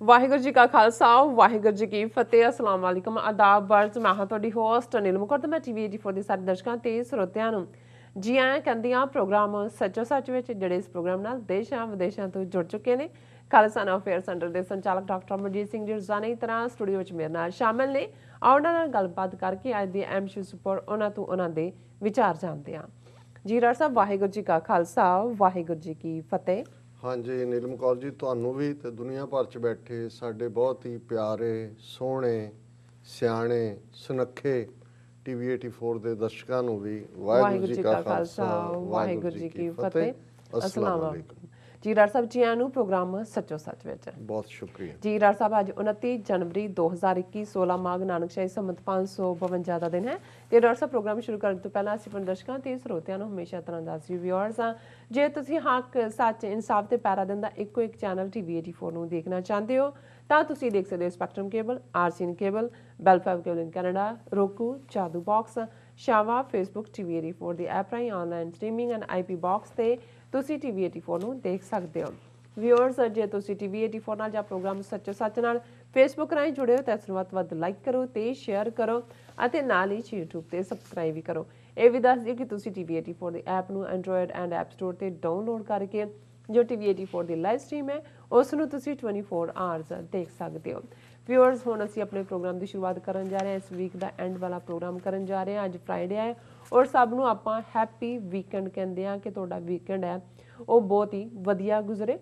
ਵਾਹਿਗੁਰੂ ਜੀ ਕਾ ਖਾਲਸਾ ਵਾਹਿਗੁਰੂ ਜੀ ਕੀ ਫਤਿਹ। ਅਸਲਾਮ ਵਾਲੇਕਮ, ਆਦਾਬ ਵਰਜ਼। ਮੈਂ ਹਾਂ ਤੁਹਾਡੀ ਹੋਸਟ ਨੀਲਮ ਮੁਕੱਦਮਾ ਟੀਵੀ 84 ਦੇ ਸਾਰੇ ਦਰਸ਼ਕਾਂ ਤੇ ਸਰੋਤਿਆਂ ਨੂੰ ਜੀ ਆਇਆਂ ਕਹਿੰਦੀਆਂ ਪ੍ਰੋਗਰਾਮ ਸੱਚੋ ਸੱਚ ਵਿੱਚ, ਜਿਹੜੇ ਇਸ ਪ੍ਰੋਗਰਾਮ ਨਾਲ ਦੇਸ਼ਾਂ ਵਿਦੇਸ਼ਾਂ ਤੋਂ ਜੁੜ ਚੁੱਕੇ ਨੇ। ਖਾਲਸਾ ਅਫੇਅਰ ਸੈਂਟਰ ਦੇ ਸੰਚਾਲਕ ਡਾਕਟਰ ਅਮਰਜੀਤ ਸਿੰਘ ਜੀ ਰੋਜ਼ਾਨਾ ਤਰ੍ਹਾਂ ਸਟੂਡੀਓ ਵਿੱਚ ਮੇਰੇ ਨਾਲ ਸ਼ਾਮਿਲ ਨੇ। ਉਹਨਾਂ ਨਾਲ ਗੱਲਬਾਤ ਕਰਕੇ ਅੱਜ ਦੇ ਅਹਿਮ ਇਸ਼ੂਜ਼ ਉੱਪਰ ਉਹਨਾਂ ਤੋਂ ਉਹਨਾਂ ਦੇ ਵਿਚਾਰ ਜਾਣਦੇ ਹਾਂ। ਜੀ ਡਾਕਟਰ ਸਾਹਿਬ, ਵਾਹਿਗੁਰੂ ਜੀ ਕਾ ਖਾਲਸਾ ਵਾਹਿਗੁਰੂ ਜੀ ਕੀ ਫਤਿਹ। ਹਾਂਜੀ ਨੀਲਮ ਕੌਰ ਜੀ, ਤੁਹਾਨੂੰ ਵੀ ਤੇ ਦੁਨੀਆ ਭਰ 'ਚ ਬੈਠੇ ਸਾਡੇ ਬਹੁਤ ਹੀ ਪਿਆਰੇ, ਸੋਹਣੇ, ਸਿਆਣੇ, ਸੁਨੱਖੇ ਟੀਵੀ 84 ਦੇ ਦਰਸ਼ਕਾਂ ਨੂੰ ਵੀ ਵਾਹਿਗੁਰੂ ਜੀ ਕਾ ਖਾਲਸਾ ਵਾਹਿਗੁਰੂ ਜੀ ਕੀ ਫਤਿਹ। ਅਸਲਾਮ ਵਾਲੇਕੁਮ ਜੀ ਡਾਕਟਰ ਸਾਹਿਬ, ਜੀ ਆਇਆਂ ਨੂੰ ਪ੍ਰੋਗਰਾਮ ਸੱਚੋ ਸੱਚ ਵਿੱਚ। ਬਹੁਤ ਸ਼ੁਕਰੀਆ ਜੀ ਡਾਕਟਰ ਸਾਹਿਬ, ਅੱਜ 29 ਜਨਵਰੀ 2021 16 ਮਾਘ ਨਾਨਕਸ਼ਾਹੀ ਸੰਮਤ 552 ਦਾ ਦਿਨ ਹੈ। ਤੇ ਡਾਕਟਰ ਸਾਹਿਬ, ਪ੍ਰੋਗਰਾਮ ਸ਼ੁਰੂ ਕਰਨ ਤੋਂ ਪਹਿਲਾਂ ਅਸੀਂ ਆਪਣੇ ਦਰਸ਼ਕਾਂ ਤੇ ਸਰੋਤਿਆਂ ਨੂੰ ਹਮੇਸ਼ਾ ਤਰ੍ਹਾਂ ਦੱਸ ਰਹੀ ਵਿਊਅਰਸ ਆ, ਜੇ ਤੁਸੀਂ ਹੱਕ, ਸੱਚ, ਇਨਸਾਫ ਤੇ ਪੈਰਾ ਦਿਨ ਦਾ ਇੱਕੋ ਇੱਕ ਚੈਨਲ ਟੀਵੀ 84 ਨੂੰ ਦੇਖਣਾ ਚਾਹੁੰਦੇ ਹੋ ਤਾਂ ਤੁਸੀਂ ਦੇਖ ਸਕਦੇ ਹੋ spectrum cable, RCN cable, Bell 5 cable in Canada, roku, Jadoo box, ਸ਼ਾਵਾ, ਫੇਸਬੁੱਕ, ਟੀਵੀ 84 ਦੀ ਐਪ ਰਾਹੀਂ online streaming and IP box ਤੇ ਤੁਸੀਂ ਟੀਵੀ 84 ਨੂੰ ਦੇਖ ਸਕਦੇ ਹੋ। ਵਿਊਅਰਸ, ਜੇ ਤੁਸੀਂ ਟੀਵੀ 84 ਨਾਲ ਜਾਂ ਪ੍ਰੋਗਰਾਮ ਸੱਚੋ ਸੱਚ ਨਾਲ ਫੇਸਬੁੱਕ ਰਾਹੀਂ ਜੁੜੇ ਹੋ ਤਾਂ ਇਸ ਨੂੰ ਵੱਧ ਤੋਂ ਵੱਧ ਲਾਈਕ ਕਰੋ ਤੇ ਸ਼ੇਅਰ ਕਰੋ ਅਤੇ ਨਾਲ ਹੀ YouTube ਤੇ ਸਬਸਕ੍ਰਾਈਬ ਵੀ ਕਰੋ। ਇਹ ਵੀ ਦੱਸ ਦਿਓ ਕਿ ਤੁਸੀਂ ਟੀਵੀ 84 ਦੀ ਐਪ ਨੂੰ ਐਂਡਰੋਇਡ ਐਂਡ ਐਪ ਸਟੋਰ ਤੇ ਡਾਊਨਲੋਡ ਕਰਕੇ ਜੋ ਟੀਵੀ 84 ਦੀ ਲਾਈਵ ਸਟ੍ਰੀਮ ਹੈ ਉਸ ਨੂੰ ਤੁਸੀਂ 24 ਆਵਰਸ ਦੇਖ ਸਕਦੇ ਹੋ। ਵਿਊਅਰਸ, ਹੁਣ ਅਸੀਂ ਆਪਣੇ ਪ੍ਰੋਗਰਾਮ ਦੀ ਸ਼ੁਰੂਆਤ ਕਰਨ ਜਾ ਰਹੇ ਹਾਂ। ਇਸ ਵੀਕ ਦਾ ਐਂਡ ਵਾਲਾ ਪ੍ਰੋਗਰਾਮ ਕਰਨ ਜਾ ਰਹੇ ਹਾਂ। ਅੱਜ ਫਰਾਈਡੇ ਹੈ ਔਰ ਸਭ ਨੂੰ ਆਪਾਂ ਹੈਪੀ ਵੀਕਐਂਡ ਕਹਿੰਦੇ ਹਾਂ ਕਿ ਤੁਹਾਡਾ ਵੀਕਐਂਡ ਹੈ ਉਹ ਬਹੁਤ ਹੀ ਵਧੀਆ ਗੁਜ਼ਰੇ।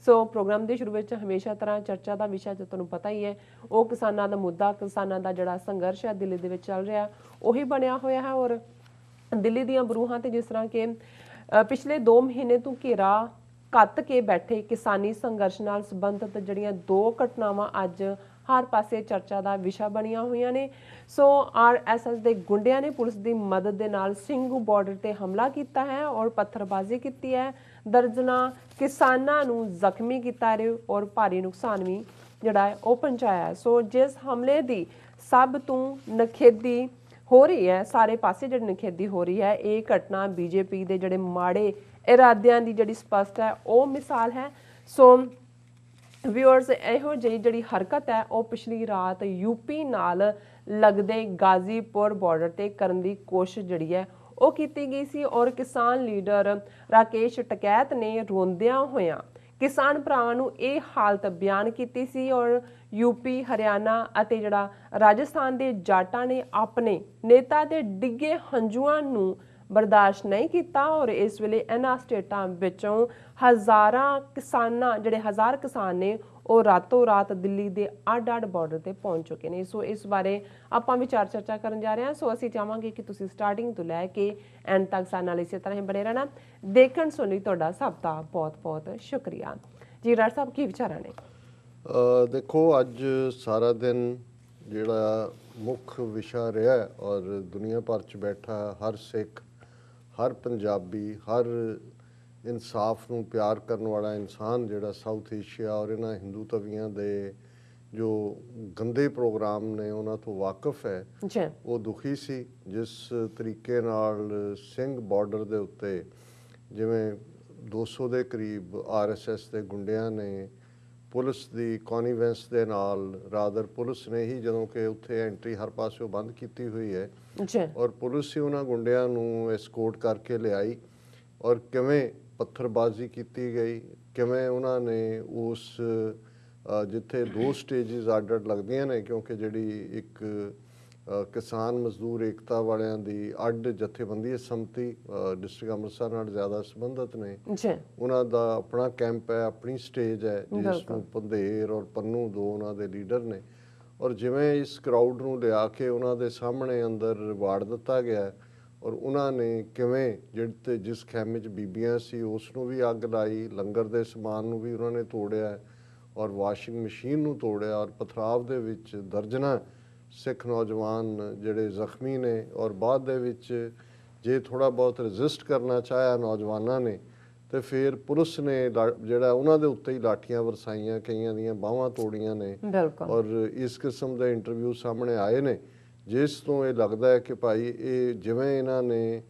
ਸੋ ਪ੍ਰੋਗਰਾਮ ਦੇ ਸ਼ੁਰੂ ਵਿੱਚ ਹਮੇਸ਼ਾ ਤਰ੍ਹਾਂ ਚਰਚਾ ਦਾ ਵਿਸ਼ਾ ਜੋ ਤੁਹਾਨੂੰ ਪਤਾ ਹੀ ਹੈ, ਉਹ ਕਿਸਾਨਾਂ ਦਾ ਮੁੱਦਾ, ਕਿਸਾਨਾਂ ਦਾ ਜਿਹੜਾ ਸੰਘਰਸ਼ ਹੈ ਦਿੱਲੀ ਦੇ ਵਿੱਚ ਚੱਲ ਰਿਹਾ, ਉਹੀ ਬਣਿਆ ਹੋਇਆ ਹੈ। ਔਰ ਦਿੱਲੀ ਦੀਆਂ ਬਰੂਹਾਂ ਤੇ ਜਿਸ ਤਰ੍ਹਾਂ ਕਿ ਪਿਛਲੇ 2 ਮਹੀਨੇ ਤੋਂ ਘੇਰਾ ਕੱਤ ਕੇ ਬੈਠੇ ਕਿਸਾਨੀ ਸੰਘਰਸ਼ ਨਾਲ ਸੰਬੰਧਿਤ ਜਿਹੜੀਆਂ 2 ਘਟਨਾਵਾਂ ਅੱਜ ਹਰ ਪਾਸੇ ਚਰਚਾ ਦਾ ਵਿਸ਼ਾ ਬਣੀਆਂ ਹੋਈਆਂ ਨੇ। ਸੋ ਆਰਐਸਐਸ ਦੇ ਗੁੰਡਿਆਂ ਨੇ ਪੁਲਿਸ ਦੀ ਮਦਦ ਦੇ ਨਾਲ ਸਿੰਘੂ ਬਾਰਡਰ ਤੇ ਹਮਲਾ ਕੀਤਾ ਹੈ ਔਰ ਪੱਥਰਬਾਜ਼ੀ ਕੀਤੀ ਹੈ, ਦਰਜਨਾਂ ਕਿਸਾਨਾਂ ਨੂੰ ਜ਼ਖਮੀ ਕੀਤਾ ਹੈ ਔਰ ਭਾਰੀ ਨੁਕਸਾਨ ਵੀ ਜਿਹੜਾ ਹੈ ਉਹ ਪਹੁੰਚਾਇਆ ਹੈ। ਸੋ ਜਿਸ ਹਮਲੇ ਦੀ ਸਭ ਤੋਂ ਨਖੇਦੀ ਹੋ ਰਹੀ ਹੈ, ਸਾਰੇ ਪਾਸੇ ਜਿਹੜੀ ਨਖੇਦੀ ਹੋ ਰਹੀ ਹੈ, ਇਹ ਘਟਨਾ ਬੀਜੇਪੀ ਦੇ ਜਿਹੜੇ ਮਾੜੇ ਇਰਾਦਿਆਂ ਦੀ ਜਿਹੜੀ ਸਪਸ਼ਟ ਹੈ ਉਹ ਮਿਸਾਲ ਹੈ। ਸੋ ਵਿਊਅਰਸ, ਇਹੋ ਜਿਹੀ ਜਿਹੜੀ ਹਰਕਤ ਹੈ ਉਹ ਪਿਛਲੀ ਰਾਤ ਯੂਪੀ ਨਾਲ ਲੱਗਦੇ ਗਾਜ਼ੀਪੁਰ ਬਾਰਡਰ ਤੇ ਕਰਨ ਦੀ ਕੋਸ਼ਿਸ਼ ਜਿਹੜੀ ਹੈ ਉਹ ਕੀਤੀ ਗਈ ਸੀ ਔਰ ਕਿਸਾਨ ਲੀਡਰ ਰਾਕੇਸ਼ ਟਕੈਤ ਨੇ ਰੋਂਦਿਆਂ ਹੋਇਆਂ ਕਿਸਾਨ ਭਰਾਵਾਂ ਨੂੰ ਇਹ ਹਾਲਤ ਬਿਆਨ ਕੀਤੀ ਸੀ। ਔਰ ਯੂਪੀ, ਹਰਿਆਣਾ ਅਤੇ ਜਿਹੜਾ ਰਾਜਸਥਾਨ ਦੇ ਜਾਟਾਂ ਨੇ ਆਪਣੇ ਨੇਤਾ ਦੇ ਡਿੱਗੇ ਹੰਝੂਆਂ ਨੂੰ ਬਰਦਾਸ਼ਤ ਨਹੀਂ ਕੀਤਾ ਔਰ ਇਸ ਵੇਲੇ ਇਹਨਾਂ ਸਟੇਟਾਂ ਵਿੱਚੋਂ ਹਜ਼ਾਰ ਕਿਸਾਨ ਨੇ ਉਹ ਰਾਤੋਂ ਰਾਤ ਦਿੱਲੀ ਦੇ ਅੱਡ-ਅੱਡ ਬਾਰਡਰ ਤੇ ਪਹੁੰਚ ਚੁੱਕੇ ਨੇ। ਸੋ ਇਸ ਬਾਰੇ ਆਪਾਂ ਵਿਚਾਰ ਚਰਚਾ ਕਰਨ ਜਾ ਰਹੇ ਹਾਂ। ਸੋ ਅਸੀਂ ਚਾਹਾਂਗੇ ਕਿ ਤੁਸੀਂ ਸਟਾਰਟਿੰਗ ਤੋਂ ਲੈ ਕੇ ਐਂਡ ਤੱਕ ਸਾਡੇ ਨਾਲ ਇਸੇ ਤਰ੍ਹਾਂ ਹੀ ਬਣੇ ਰਹਿਣਾ। ਦੇਖਣ ਸੁਣ ਲਈ ਤੁਹਾਡਾ ਸਭ ਦਾ ਬਹੁਤ-ਬਹੁਤ ਸ਼ੁਕਰੀਆ। ਜੀ ਡਾਕਟਰ ਸਾਹਿਬ, ਕੀ ਵਿਚਾਰਾਂ ਨੇ? ਦੇਖੋ, ਅੱਜ ਸਾਰਾ ਦਿਨ ਜਿਹੜਾ ਮੁੱਖ ਵਿਸ਼ਾ ਰਿਹਾ ਔਰ ਦੁਨੀਆ ਭਰ 'ਚ ਬੈਠਾ ਹਰ ਸਿੱਖ, ਹਰ ਪੰਜਾਬੀ, ਹਰ ਇਨਸਾਫ ਨੂੰ ਪਿਆਰ ਕਰਨ ਵਾਲਾ ਇਨਸਾਨ ਜਿਹੜਾ ਸਾਊਥ ਏਸ਼ੀਆ ਔਰ ਇਹਨਾਂ ਹਿੰਦੂ ਤਵੀਆਂ ਦੇ ਜੋ ਗੰਦੇ ਪ੍ਰੋਗਰਾਮ ਨੇ ਉਹਨਾਂ ਤੋਂ ਵਾਕਿਫ ਹੈ, ਉਹ ਦੁਖੀ ਸੀ। ਜਿਸ ਤਰੀਕੇ ਨਾਲ ਸਿੰਘ ਬਾਰਡਰ ਦੇ ਉੱਤੇ ਜਿਵੇਂ 200 ਦੇ ਕਰੀਬ ਆਰਐਸਐਸ ਦੇ ਗੁੰਡਿਆਂ ਨੇ ਪੁਲਿਸ ਦੀ ਕੌਨੀਵੈਂਸ ਦੇ ਨਾਲ, ਰਾਦਰ ਪੁਲਿਸ ਨੇ ਹੀ ਜਦੋਂ ਕਿ ਉੱਥੇ ਐਂਟਰੀ ਹਰ ਪਾਸਿਓਂ ਬੰਦ ਕੀਤੀ ਹੋਈ ਹੈ ਔਰ ਪੁਲਿਸ ਹੀ ਉਹਨਾਂ ਗੁੰਡਿਆਂ ਨੂੰ ਐਸਕੋਰਟ ਕਰਕੇ ਲਿਆਈ ਔਰ ਕਿਵੇਂ ਪੱਥਰਬਾਜ਼ੀ ਕੀਤੀ ਗਈ, ਕਿਵੇਂ ਉਹਨਾਂ ਨੇ ਉਸ ਜਿੱਥੇ 2 ਸਟੇਜਿਸ ਅੱਡ-ਅੱਡ ਲੱਗਦੀਆਂ ਨੇ, ਕਿਉਂਕਿ ਜਿਹੜੀ ਇੱਕ ਕਿਸਾਨ ਮਜ਼ਦੂਰ ਏਕਤਾ ਵਾਲਿਆਂ ਦੀ ਅੱਡ ਜਥੇਬੰਦੀ ਹੈ, ਸੰਮਤੀ ਡਿਸਟ੍ਰਿਕਟ ਅੰਮ੍ਰਿਤਸਰ ਨਾਲ ਜ਼ਿਆਦਾ ਸੰਬੰਧਿਤ ਨੇ, ਉਹਨਾਂ ਦਾ ਆਪਣਾ ਕੈਂਪ ਹੈ, ਆਪਣੀ ਸਟੇਜ ਹੈ ਜਿਸ ਨੂੰ ਪੰਧੇਰ ਔਰ ਪੰਨੂ 2 ਉਹਨਾਂ ਦੇ ਲੀਡਰ ਨੇ। ਔਰ ਜਿਵੇਂ ਇਸ ਕਰਾਊਡ ਨੂੰ ਲਿਆ ਕੇ ਉਹਨਾਂ ਦੇ ਸਾਹਮਣੇ ਅੰਦਰ ਵਾੜ ਦਿੱਤਾ ਗਿਆ ਔਰ ਉਹਨਾਂ ਨੇ ਕਿਵੇਂ ਜਿਸ ਖੈਮੇ 'ਚ ਬੀਬੀਆਂ ਸੀ ਉਸ ਨੂੰ ਵੀ ਅੱਗ ਲਾਈ, ਲੰਗਰ ਦੇ ਸਮਾਨ ਨੂੰ ਵੀ ਉਹਨਾਂ ਨੇ ਤੋੜਿਆ ਔਰ ਵਾਸ਼ਿੰਗ ਮਸ਼ੀਨ ਨੂੰ ਤੋੜਿਆ ਔਰ ਪਥਰਾਵ ਦੇ ਵਿੱਚ ਦਰਜਨਾਂ ਸਿੱਖ ਨੌਜਵਾਨ ਜਿਹੜੇ ਜ਼ਖਮੀ ਨੇ ਔਰ ਬਾਅਦ ਦੇ ਵਿੱਚ ਜੇ ਥੋੜ੍ਹਾ ਬਹੁਤ ਰਜਿਸਟ ਕਰਨਾ ਚਾਹਿਆ ਨੌਜਵਾਨਾਂ ਨੇ ਤੇ ਫਿਰ ਪੁਲਿਸ ਨੇ ਜਿਹੜਾ ਉਹਨਾਂ ਦੇ ਉੱਤੇ ਹੀ ਲਾਠੀਆਂ ਵਰਸਾਈਆਂ, ਕਈਆਂ ਦੀਆਂ ਬਾਹਾਂ ਤੋੜੀਆਂ ਨੇ ਔਰ ਇਸ ਕਿਸਮ ਦੇ ਇੰਟਰਵਿਊ ਸਾਹਮਣੇ ਆਏ ਨੇ ਜਿਸ ਤੋਂ ਇਹ ਲੱਗਦਾ ਹੈ ਕਿ ਭਾਈ ਇਹ ਜਿਵੇਂ ਇਹਨਾਂ ਨੇ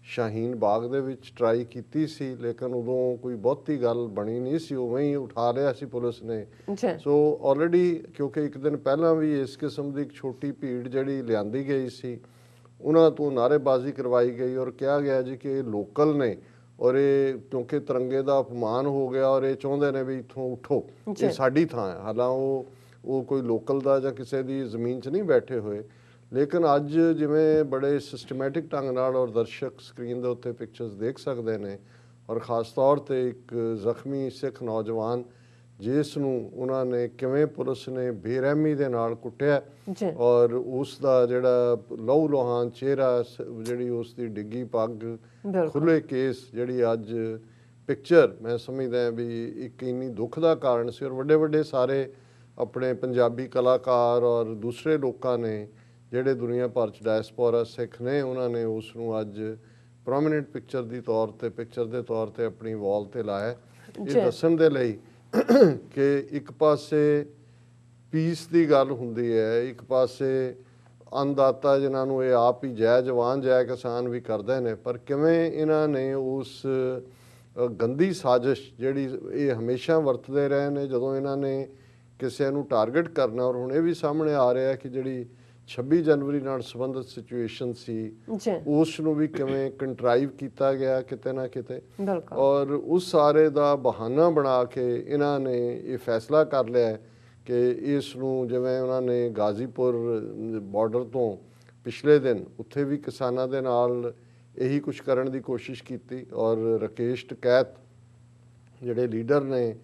ਸ਼ਾਹੀਨ ਬਾਗ ਦੇ ਵਿੱਚ ਟਰਾਈ ਕੀਤੀ ਸੀ, ਲੇਕਿਨ ਉਦੋਂ ਕੋਈ ਬਹੁਤੀ ਗੱਲ ਬਣੀ ਨਹੀਂ ਸੀ, ਉਵੇਂ ਹੀ ਉਠਾ ਲਿਆ ਸੀ ਪੁਲਿਸ ਨੇ। ਜੀ ਸੋ ਆਲਰੇਡੀ ਕਿਉਂਕਿ ਇੱਕ ਦਿਨ ਪਹਿਲਾਂ ਵੀ ਇਸ ਕਿਸਮ ਦੀ ਇੱਕ ਛੋਟੀ ਭੀੜ ਜਿਹੜੀ ਲਿਆਂਦੀ ਗਈ ਸੀ, ਉਹਨਾਂ ਤੋਂ ਨਾਅਰੇਬਾਜ਼ੀ ਕਰਵਾਈ ਗਈ ਔਰ ਕਿਹਾ ਗਿਆ ਜੀ ਕਿ ਇਹ ਲੋਕਲ ਨੇ ਔਰ ਇਹ ਕਿਉਂਕਿ ਤਿਰੰਗੇ ਦਾ ਅਪਮਾਨ ਹੋ ਗਿਆ ਔਰ ਇਹ ਚਾਹੁੰਦੇ ਨੇ ਵੀ ਇੱਥੋਂ ਉੱਠੋ, ਇਹ ਸਾਡੀ ਥਾਂ ਹੈ। ਹਾਲਾਂ ਉਹ ਕੋਈ ਲੋਕਲ ਦਾ ਜਾਂ ਕਿਸੇ ਦੀ ਜ਼ਮੀਨ 'ਚ ਨਹੀਂ ਬੈਠੇ ਹੋਏ, ਲੇਕਿਨ ਅੱਜ ਜਿਵੇਂ ਬੜੇ ਸਿਸਟਮੈਟਿਕ ਢੰਗ ਨਾਲ ਔਰ ਦਰਸ਼ਕ ਸਕਰੀਨ ਦੇ ਉੱਤੇ ਪਿਕਚਰਸ ਦੇਖ ਸਕਦੇ ਨੇ, ਔਰ ਖ਼ਾਸ ਤੌਰ 'ਤੇ ਇੱਕ ਜ਼ਖਮੀ ਸਿੱਖ ਨੌਜਵਾਨ ਜਿਸ ਨੂੰ ਉਹਨਾਂ ਨੇ ਕਿਵੇਂ ਪੁਲਿਸ ਨੇ ਬੇਰਹਿਮੀ ਦੇ ਨਾਲ ਕੁੱਟਿਆ ਔਰ ਉਸ ਦਾ ਜਿਹੜਾ ਲਹੂ ਲੋਹਾਨ ਚਿਹਰਾ, ਜਿਹੜੀ ਉਸ ਦੀ ਡਿੱਗੀ ਪੱਗ, ਖੁੱਲੇ ਕੇਸ, ਜਿਹੜੀ ਅੱਜ ਪਿਕਚਰ ਮੈਂ ਸਮਝਦਾ ਵੀ ਇੱਕ ਇੰਨੀ ਦੁੱਖ ਦਾ ਕਾਰਨ ਸੀ। ਔਰ ਵੱਡੇ ਵੱਡੇ ਸਾਰੇ ਆਪਣੇ ਪੰਜਾਬੀ ਕਲਾਕਾਰ ਔਰ ਦੂਸਰੇ ਲੋਕਾਂ ਨੇ ਜਿਹੜੇ ਦੁਨੀਆ ਭਰ 'ਚ ਡਾਇਸਪੋਰਾ ਸਿੱਖ ਨੇ, ਉਹਨਾਂ ਨੇ ਉਸ ਨੂੰ ਅੱਜ ਪ੍ਰੋਮੀਨੈਂਟ ਪਿਕਚਰ ਦੇ ਤੌਰ 'ਤੇ ਆਪਣੀ ਵਾਲ 'ਤੇ ਲਾਇਆ, ਇਹ ਦੱਸਣ ਦੇ ਲਈ ਕਿ ਇੱਕ ਪਾਸੇ ਪੀਸ ਦੀ ਗੱਲ ਹੁੰਦੀ ਹੈ, ਇੱਕ ਪਾਸੇ ਅੰਨਦਾਤਾ ਜਿਨ੍ਹਾਂ ਨੂੰ ਇਹ ਆਪ ਹੀ ਜੈ ਜਵਾਨ ਜੈ ਕਿਸਾਨ ਵੀ ਕਰਦੇ ਨੇ, ਪਰ ਕਿਵੇਂ ਇਹਨਾਂ ਨੇ ਉਸ ਗੰਦੀ ਸਾਜ਼ਿਸ਼ ਜਿਹੜੀ ਇਹ ਹਮੇਸ਼ਾ ਵਰਤਦੇ ਰਹੇ ਨੇ ਜਦੋਂ ਇਹਨਾਂ ਨੇ ਕਿਸੇ ਨੂੰ ਟਾਰਗੇਟ ਕਰਨਾ, ਔਰ ਹੁਣ ਇਹ ਵੀ ਸਾਹਮਣੇ ਆ ਰਿਹਾ ਕਿ ਜਿਹੜੀ 26 ਜਨਵਰੀ ਨਾਲ ਸੰਬੰਧਿਤ ਸਿਚੁਏਸ਼ਨ ਸੀ ਉਸ ਨੂੰ ਵੀ ਕਿਵੇਂ ਕੰਟਰਾਈਵ ਕੀਤਾ ਗਿਆ ਕਿਤੇ ਨਾ ਕਿਤੇ, ਔਰ ਉਸ ਸਾਰੇ ਦਾ ਬਹਾਨਾ ਬਣਾ ਕੇ ਇਹਨਾਂ ਨੇ ਇਹ ਫੈਸਲਾ ਕਰ ਲਿਆ ਕਿ ਇਸ ਨੂੰ, ਜਿਵੇਂ ਉਹਨਾਂ ਨੇ ਗਾਜ਼ੀਪੁਰ ਬਾਰਡਰ ਤੋਂ ਪਿਛਲੇ ਦਿਨ ਉੱਥੇ ਵੀ ਕਿਸਾਨਾਂ ਦੇ ਨਾਲ ਇਹੀ ਕੁਝ ਕਰਨ ਦੀ ਕੋਸ਼ਿਸ਼ ਕੀਤੀ, ਔਰ ਰਾਕੇਸ਼ ਟਕੈਤ ਜਿਹੜੇ ਲੀਡਰ ਨੇ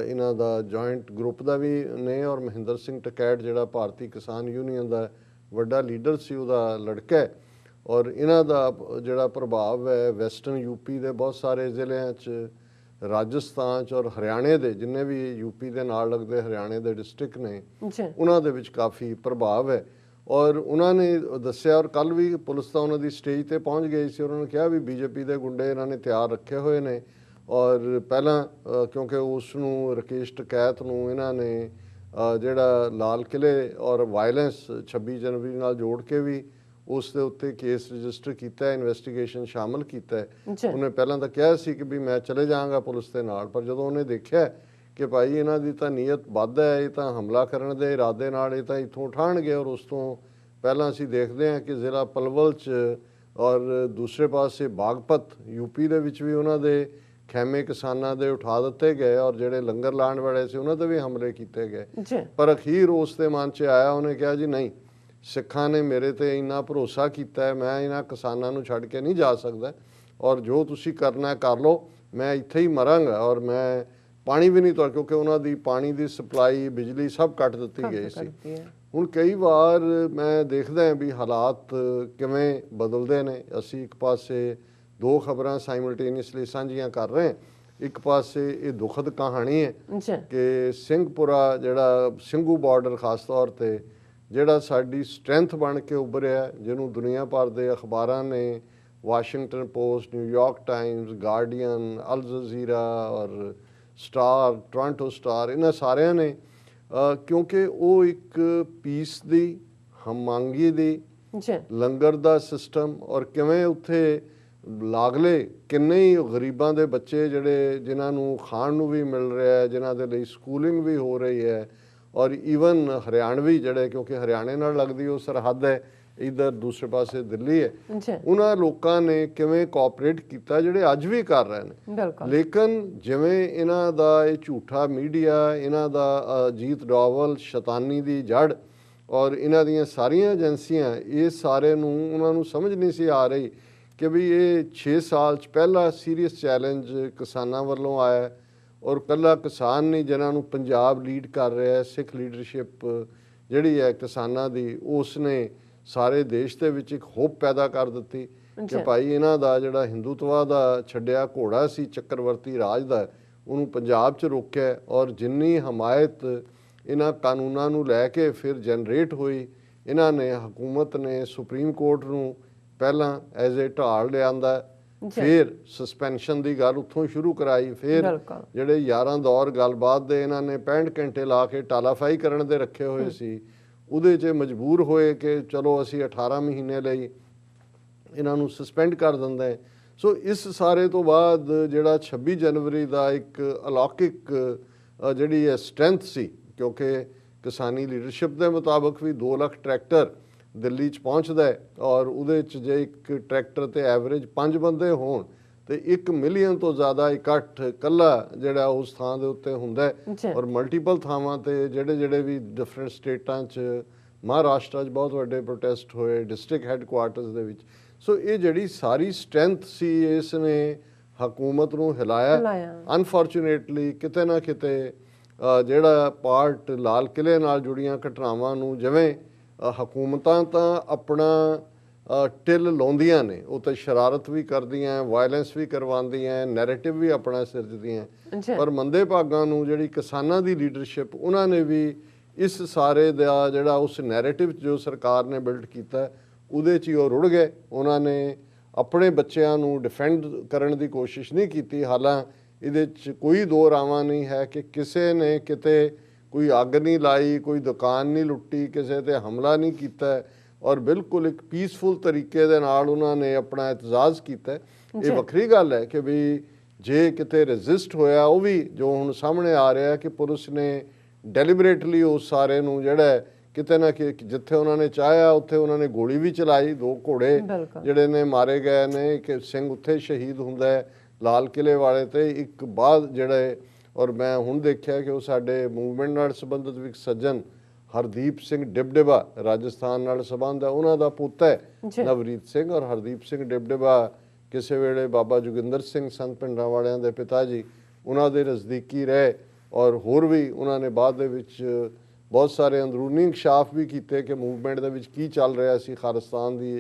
ਇਹਨਾਂ ਦਾ ਜੁਆਇੰਟ ਗਰੁੱਪ ਦਾ ਵੀ ਨੇ, ਔਰ ਮਹਿੰਦਰ ਸਿੰਘ ਟਕੈਤ ਜਿਹੜਾ ਭਾਰਤੀ ਕਿਸਾਨ ਯੂਨੀਅਨ ਦਾ ਵੱਡਾ ਲੀਡਰ ਸੀ, ਉਹਦਾ ਲੜਕਾ ਹੈ। ਔਰ ਇਹਨਾਂ ਦਾ ਜਿਹੜਾ ਪ੍ਰਭਾਵ ਹੈ ਵੈਸਟਰਨ ਯੂਪੀ ਦੇ ਬਹੁਤ ਸਾਰੇ ਜ਼ਿਲ੍ਹਿਆਂ 'ਚ, ਰਾਜਸਥਾਨ 'ਚ ਔਰ ਹਰਿਆਣੇ ਦੇ ਜਿੰਨੇ ਵੀ ਯੂਪੀ ਦੇ ਨਾਲ ਲੱਗਦੇ ਹਰਿਆਣੇ ਦੇ ਡਿਸਟ੍ਰਿਕਟ ਨੇ, ਉਹਨਾਂ ਦੇ ਵਿੱਚ ਕਾਫੀ ਪ੍ਰਭਾਵ ਹੈ। ਔਰ ਉਹਨਾਂ ਨੇ ਦੱਸਿਆ, ਔਰ ਕੱਲ੍ਹ ਵੀ ਪੁਲਿਸ ਤਾਂ ਉਹਨਾਂ ਦੀ ਸਟੇਜ 'ਤੇ ਪਹੁੰਚ ਗਈ ਸੀ, ਉਹਨਾਂ ਨੇ ਕਿਹਾ ਵੀ ਬੀਜੇਪੀ ਦੇ ਗੁੰਡੇ ਇਹਨਾਂ ਨੇ ਤਿਆਰ ਰੱਖੇ ਹੋਏ ਨੇ। ਔਰ ਪਹਿਲਾਂ ਕਿਉਂਕਿ ਉਸ ਨੂੰ ਰਾਕੇਸ਼ ਟਕੈਤ ਨੂੰ ਇਹਨਾਂ ਨੇ ਜਿਹੜਾ ਲਾਲ ਕਿਲੇ ਔਰ ਵਾਇਲੈਂਸ 26 ਜਨਵਰੀ ਨਾਲ ਜੋੜ ਕੇ ਵੀ ਉਸ ਦੇ ਉੱਤੇ ਕੇਸ ਰਜਿਸਟਰ ਕੀਤਾ, ਇਨਵੈਸਟੀਗੇਸ਼ਨ ਸ਼ਾਮਲ ਕੀਤਾ। ਉਹਨੇ ਪਹਿਲਾਂ ਤਾਂ ਕਿਹਾ ਸੀ ਕਿ ਵੀ ਮੈਂ ਚਲੇ ਜਾਵਾਂਗਾ ਪੁਲਿਸ ਦੇ ਨਾਲ, ਪਰ ਜਦੋਂ ਉਹਨੇ ਦੇਖਿਆ ਕਿ ਭਾਈ ਇਹਨਾਂ ਦੀ ਤਾਂ ਨੀਅਤ ਵੱਧ ਹੈ, ਇਹ ਤਾਂ ਹਮਲਾ ਕਰਨ ਦੇ ਇਰਾਦੇ ਨਾਲ ਇਹ ਤਾਂ ਇੱਥੋਂ ਉਠਾਉਣਗੇ। ਔਰ ਉਸ ਤੋਂ ਪਹਿਲਾਂ ਅਸੀਂ ਦੇਖਦੇ ਹਾਂ ਕਿ ਜ਼ਿਲ੍ਹਾ ਪਲਵਲ 'ਚ ਔਰ ਦੂਸਰੇ ਪਾਸੇ ਬਾਗਪਤ ਯੂਪੀ ਦੇ ਵਿੱਚ ਵੀ ਉਹਨਾਂ ਦੇ ਖੈਮੇ ਕਿਸਾਨਾਂ ਦੇ ਉਠਾ ਦਿੱਤੇ ਗਏ, ਔਰ ਜਿਹੜੇ ਲੰਗਰ ਲਾਉਣ ਵਾਲੇ ਸੀ ਉਹਨਾਂ 'ਤੇ ਵੀ ਹਮਲੇ ਕੀਤੇ ਗਏ। ਪਰ ਅਖੀਰ ਉਸ ਦੇ ਮਨ 'ਚ ਆਇਆ, ਉਹਨੇ ਕਿਹਾ ਜੀ ਨਹੀਂ, ਸਿੱਖਾਂ ਨੇ ਮੇਰੇ 'ਤੇ ਇੰਨਾ ਭਰੋਸਾ ਕੀਤਾ ਹੈ, ਮੈਂ ਇਹਨਾਂ ਕਿਸਾਨਾਂ ਨੂੰ ਛੱਡ ਕੇ ਨਹੀਂ ਜਾ ਸਕਦਾ, ਔਰ ਜੋ ਤੁਸੀਂ ਕਰਨਾ ਕਰ ਲਓ, ਮੈਂ ਇੱਥੇ ਹੀ ਮਰਾਂਗਾ। ਔਰ ਮੈਂ ਪਾਣੀ ਵੀ ਨਹੀਂ ਕਿਉਂਕਿ ਉਹਨਾਂ ਦੀ ਪਾਣੀ ਦੀ ਸਪਲਾਈ, ਬਿਜਲੀ ਸਭ ਕੱਟ ਦਿੱਤੀ ਗਈ ਸੀ। ਹੁਣ ਕਈ ਵਾਰ ਮੈਂ ਦੇਖਦਾ ਹਾਂ ਵੀ ਹਾਲਾਤ ਕਿਵੇਂ ਬਦਲਦੇ ਨੇ। ਅਸੀਂ ਇੱਕ ਪਾਸੇ ਦੋ ਖਬਰਾਂ ਸਾਈਮਲਟੇਨੀਅਸਲੀ ਸਾਂਝੀਆਂ ਕਰ ਰਹੇ ਹਾਂ। ਇੱਕ ਪਾਸੇ ਇਹ ਦੁਖਦ ਕਹਾਣੀ ਹੈ ਕਿ ਸਿੰਘਪੁਰਾ ਜਿਹੜਾ ਸਿੰਘੂ ਬਾਰਡਰ ਖਾਸ ਤੌਰ 'ਤੇ ਜਿਹੜਾ ਸਾਡੀ ਸਟਰੈਂਥ ਬਣ ਕੇ ਉੱਭਰਿਆ, ਜਿਹਨੂੰ ਦੁਨੀਆ ਭਰ ਦੇ ਅਖਬਾਰਾਂ ਨੇ, Washington Post, New York Times, Guardian, Al Jazeera ਔਰ ਸਟਾਰ, ਟੋਰਾਂਟੋ ਸਟਾਰ, ਇਹਨਾਂ ਸਾਰਿਆਂ ਨੇ, ਕਿਉਂਕਿ ਉਹ ਇੱਕ ਪੀਸ ਦੀ, ਹਮਾਂਗੀ ਦੀ, ਲੰਗਰ ਦਾ ਸਿਸਟਮ, ਔਰ ਕਿਵੇਂ ਉੱਥੇ ਲਾਗਲੇ ਕਿੰਨੇ ਹੀ ਗਰੀਬਾਂ ਦੇ ਬੱਚੇ ਜਿਹੜੇ ਜਿਨ੍ਹਾਂ ਨੂੰ ਖਾਣ ਨੂੰ ਵੀ ਮਿਲ ਰਿਹਾ ਹੈ, ਜਿਨ੍ਹਾਂ ਦੇ ਲਈ ਸਕੂਲਿੰਗ ਵੀ ਹੋ ਰਹੀ ਹੈ, ਔਰ ਈਵਨ ਹਰਿਆਣਵੀ ਜਿਹੜੇ, ਕਿਉਂਕਿ ਹਰਿਆਣੇ ਨਾਲ ਲੱਗਦੀ ਉਹ ਸਰਹੱਦ ਹੈ, ਇੱਧਰ ਦੂਸਰੇ ਪਾਸੇ ਦਿੱਲੀ ਹੈ, ਉਹਨਾਂ ਲੋਕਾਂ ਨੇ ਕਿਵੇਂ ਕੋਆਪਰੇਟ ਕੀਤਾ, ਜਿਹੜੇ ਅੱਜ ਵੀ ਕਰ ਰਹੇ ਨੇ। ਲੇਕਿਨ ਜਿਵੇਂ ਇਹਨਾਂ ਦਾ ਇਹ ਝੂਠਾ ਮੀਡੀਆ, ਇਹਨਾਂ ਦਾ ਅਜੀਤ ਡੋਵਲ ਸ਼ੈਤਾਨੀ ਦੀ ਜੜ, ਔਰ ਇਹਨਾਂ ਦੀਆਂ ਸਾਰੀਆਂ ਏਜੰਸੀਆਂ, ਇਹ ਸਾਰੇ ਨੂੰ ਉਹਨਾਂ ਨੂੰ ਸਮਝ ਨਹੀਂ ਸੀ ਆ ਰਹੀ ਕਿ ਵੀ ਇਹ 6 ਸਾਲ 'ਚ ਪਹਿਲਾ ਸੀਰੀਅਸ ਚੈਲੰਜ ਕਿਸਾਨਾਂ ਵੱਲੋਂ ਆਇਆ, ਔਰ ਇਕੱਲਾ ਕਿਸਾਨ ਨਹੀਂ, ਜਿਨ੍ਹਾਂ ਨੂੰ ਪੰਜਾਬ ਲੀਡ ਕਰ ਰਿਹਾ, ਸਿੱਖ ਲੀਡਰਸ਼ਿਪ ਜਿਹੜੀ ਹੈ ਕਿਸਾਨਾਂ ਦੀ, ਉਸ ਨੇ ਸਾਰੇ ਦੇਸ਼ ਦੇ ਵਿੱਚ ਇੱਕ ਹੋਪ ਪੈਦਾ ਕਰ ਦਿੱਤੀ ਕਿ ਭਾਈ ਇਹਨਾਂ ਦਾ ਜਿਹੜਾ ਹਿੰਦੂਤਵਾ ਦਾ ਛੱਡਿਆ ਘੋੜਾ ਸੀ ਚੱਕਰਵਰਤੀ ਰਾਜ ਦਾ, ਉਹਨੂੰ ਪੰਜਾਬ 'ਚ ਰੋਕਿਆ। ਔਰ ਜਿੰਨੀ ਹਮਾਇਤ ਇਹਨਾਂ ਕਾਨੂੰਨਾਂ ਨੂੰ ਲੈ ਕੇ ਫਿਰ ਜਨਰੇਟ ਹੋਈ, ਇਹਨਾਂ ਨੇ, ਹਕੂਮਤ ਨੇ ਸੁਪਰੀਮ ਕੋਰਟ ਨੂੰ ਪਹਿਲਾਂ ਐਜ਼ ਏ ਢਾਲ ਲਿਆਂਦਾ, ਫਿਰ ਸਸਪੈਂਸ਼ਨ ਦੀ ਗੱਲ ਉੱਥੋਂ ਸ਼ੁਰੂ ਕਰਾਈ, ਫਿਰ ਜਿਹੜੇ 11 ਦੌਰ ਗੱਲਬਾਤ ਦੇ ਇਹਨਾਂ ਨੇ 65 ਘੰਟੇ ਲਾ ਕੇ ਟਾਲਾਫਾਈ ਕਰਨ ਦੇ ਰੱਖੇ ਹੋਏ ਸੀ, ਉਹਦੇ 'ਚ ਮਜਬੂਰ ਹੋਏ ਕਿ ਚਲੋ ਅਸੀਂ 18 ਮਹੀਨੇ ਲਈ ਇਹਨਾਂ ਨੂੰ ਸਸਪੈਂਡ ਕਰ ਦਿੰਦਾ ਹੈ। ਸੋ ਇਸ ਸਾਰੇ ਤੋਂ ਬਾਅਦ ਜਿਹੜਾ 26 ਜਨਵਰੀ ਦਾ ਇੱਕ ਅਲੌਕਿਕ ਜਿਹੜੀ ਹੈ ਸਟਰੈਂਥ ਸੀ, ਕਿਉਂਕਿ ਕਿਸਾਨੀ ਲੀਡਰਸ਼ਿਪ ਦੇ ਮੁਤਾਬਕ ਵੀ 2 ਲੱਖ ਟਰੈਕਟਰ ਦਿੱਲੀ 'ਚ ਪਹੁੰਚਦਾ ਹੈ, ਔਰ ਉਹਦੇ 'ਚ ਜੇ ਇੱਕ ਟਰੈਕਟਰ ਤੇ ਐਵਰੇਜ 5 ਬੰਦੇ ਹੋਣ ਤੇ 1 ਮਿਲੀਅਨ ਤੋਂ ਜ਼ਿਆਦਾ ਇਕੱਠ ਕੱਲਾ ਜਿਹੜਾ ਉਸ ਥਾਂ ਦੇ ਉੱਤੇ ਹੁੰਦਾ ਹੈ। ਔਰ ਮਲਟੀਪਲ ਥਾਵਾਂ ਤੇ ਜਿਹੜੇ ਵੀ ਡਿਫਰੈਂਟ ਸਟੇਟਾਂ 'ਚ, ਮਹਾਰਾਸ਼ਟਰ 'ਚ ਬਹੁਤ ਵੱਡੇ ਪ੍ਰੋਟੈਸਟ ਹੋਏ, ਡਿਸਟ੍ਰਿਕਟ ਹੈੱਡਕੁਆਰਟਰਸ ਦੇ ਵਿੱਚ। ਸੋ ਇਹ ਜਿਹੜੀ ਸਾਰੀ ਸਟਰੈਂਥ ਸੀ, ਇਸ ਨੇ ਹਕੂਮਤ ਨੂੰ ਹਿਲਾਇਆ। ਅਨਫੋਰਚੂਨੇਟਲੀ ਕਿਤੇ ਨਾ ਕਿਤੇ ਜਿਹੜਾ ਪਾਰਟ ਲਾਲ ਕਿਲ੍ਹੇ ਨਾਲ ਜੁੜੀਆਂ ਘਟਨਾਵਾਂ ਨੂੰ, ਜਿਵੇਂ ਹਕੂਮਤਾਂ ਤਾਂ ਆਪਣਾ ਟਿਲ ਲਾਉਂਦੀਆਂ ਨੇ, ਉਹ ਤਾਂ ਸ਼ਰਾਰਤ ਵੀ ਕਰਦੀਆਂ, ਵਾਇਲੈਂਸ ਵੀ ਕਰਵਾਉਂਦੀਆਂ, ਨੈਰੇਟਿਵ ਵੀ ਆਪਣਾ ਸਿਰਜਦੀਆਂ, ਪਰ ਮੰਦੇ ਭਾਗਾਂ ਨੂੰ ਜਿਹੜੀ ਕਿਸਾਨਾਂ ਦੀ ਲੀਡਰਸ਼ਿਪ, ਉਹਨਾਂ ਨੇ ਵੀ ਇਸ ਸਾਰੇ ਦਾ ਜਿਹੜਾ ਉਸ ਨੈਰੇਟਿਵ ਜੋ ਸਰਕਾਰ ਨੇ ਬਿਲਡ ਕੀਤਾ ਉਹਦੇ 'ਚ ਹੀ ਉਹ ਰੁੜ ਗਏ। ਉਹਨਾਂ ਨੇ ਆਪਣੇ ਬੱਚਿਆਂ ਨੂੰ ਡਿਫੈਂਡ ਕਰਨ ਦੀ ਕੋਸ਼ਿਸ਼ ਨਹੀਂ ਕੀਤੀ। ਹਾਲਾਂ ਇਹਦੇ 'ਚ ਕੋਈ ਦੋ ਰਾਵਾਂ ਨਹੀਂ ਹੈ ਕਿ ਕਿਸੇ ਨੇ ਕਿਤੇ ਕੋਈ ਅੱਗ ਨਹੀਂ ਲਾਈ, ਕੋਈ ਦੁਕਾਨ ਨਹੀਂ ਲੁੱਟੀ, ਕਿਸੇ ਤੇ ਹਮਲਾ ਨਹੀਂ ਕੀਤਾ, ਔਰ ਬਿਲਕੁਲ ਇੱਕ ਪੀਸਫੁਲ ਤਰੀਕੇ ਦੇ ਨਾਲ ਉਹਨਾਂ ਨੇ ਆਪਣਾ ਇਤਜ਼ਾਜ਼ ਕੀਤਾ। ਇਹ ਵੱਖਰੀ ਗੱਲ ਹੈ ਕਿ ਵੀ ਜੇ ਕਿਤੇ ਰੈਜ਼ਿਸਟ ਹੋਇਆ, ਉਹ ਵੀ ਜੋ ਹੁਣ ਸਾਹਮਣੇ ਆ ਰਿਹਾ ਕਿ ਪੁਲਿਸ ਨੇ ਡੈਲੀਬਰੇਟਲੀ ਉਸ ਸਾਰੇ ਨੂੰ ਜਿਹੜਾ ਕਿਤੇ ਨਾ ਕਿ ਜਿੱਥੇ ਉਹਨਾਂ ਨੇ ਚਾਹਿਆ ਉੱਥੇ ਉਹਨਾਂ ਨੇ ਗੋਲੀ ਵੀ ਚਲਾਈ। 2 ਘੋੜੇ ਜਿਹੜੇ ਨੇ ਮਾਰੇ ਗਏ ਨੇ, ਇੱਕ ਸਿੰਘ ਉੱਥੇ ਸ਼ਹੀਦ ਹੁੰਦਾ ਹੈ ਲਾਲ ਕਿਲ੍ਹੇ ਵਾਲੇ ਤੇ, ਇੱਕ ਬਾਅਦ ਜਿਹੜੇ, ਔਰ ਮੈਂ ਹੁਣ ਦੇਖਿਆ ਕਿ ਉਹ ਸਾਡੇ ਮੂਵਮੈਂਟ ਨਾਲ ਸੰਬੰਧਿਤ ਵੀ ਇੱਕ ਸੱਜਣ ਹਰਦੀਪ ਸਿੰਘ ਡਿਬਡਿਬਾ, ਰਾਜਸਥਾਨ ਨਾਲ ਸੰਬੰਧ ਹੈ, ਉਹਨਾਂ ਦਾ ਪੁੱਤ ਹੈ ਨਵਰੀਤ ਸਿੰਘ, ਔਰ ਹਰਦੀਪ ਸਿੰਘ ਡਿਬਡਿਬਾ ਕਿਸੇ ਵੇਲੇ ਬਾਬਾ ਜੋਗਿੰਦਰ ਸਿੰਘ ਸੰਤ ਪਿੰਡਾਂ ਵਾਲਿਆਂ ਦੇ ਪਿਤਾ ਜੀ, ਉਹਨਾਂ ਦੇ ਨਜ਼ਦੀਕੀ ਰਹੇ, ਔਰ ਹੋਰ ਵੀ ਉਹਨਾਂ ਨੇ ਬਾਅਦ ਦੇ ਵਿੱਚ ਬਹੁਤ ਸਾਰੇ ਅੰਦਰੂਨੀ ਇਨਕਸ਼ਾਫ ਵੀ ਕੀਤੇ ਕਿ ਮੂਵਮੈਂਟ ਦੇ ਵਿੱਚ ਕੀ ਚੱਲ ਰਿਹਾ ਸੀ। ਖਾਲਿਸਤਾਨ ਦੀ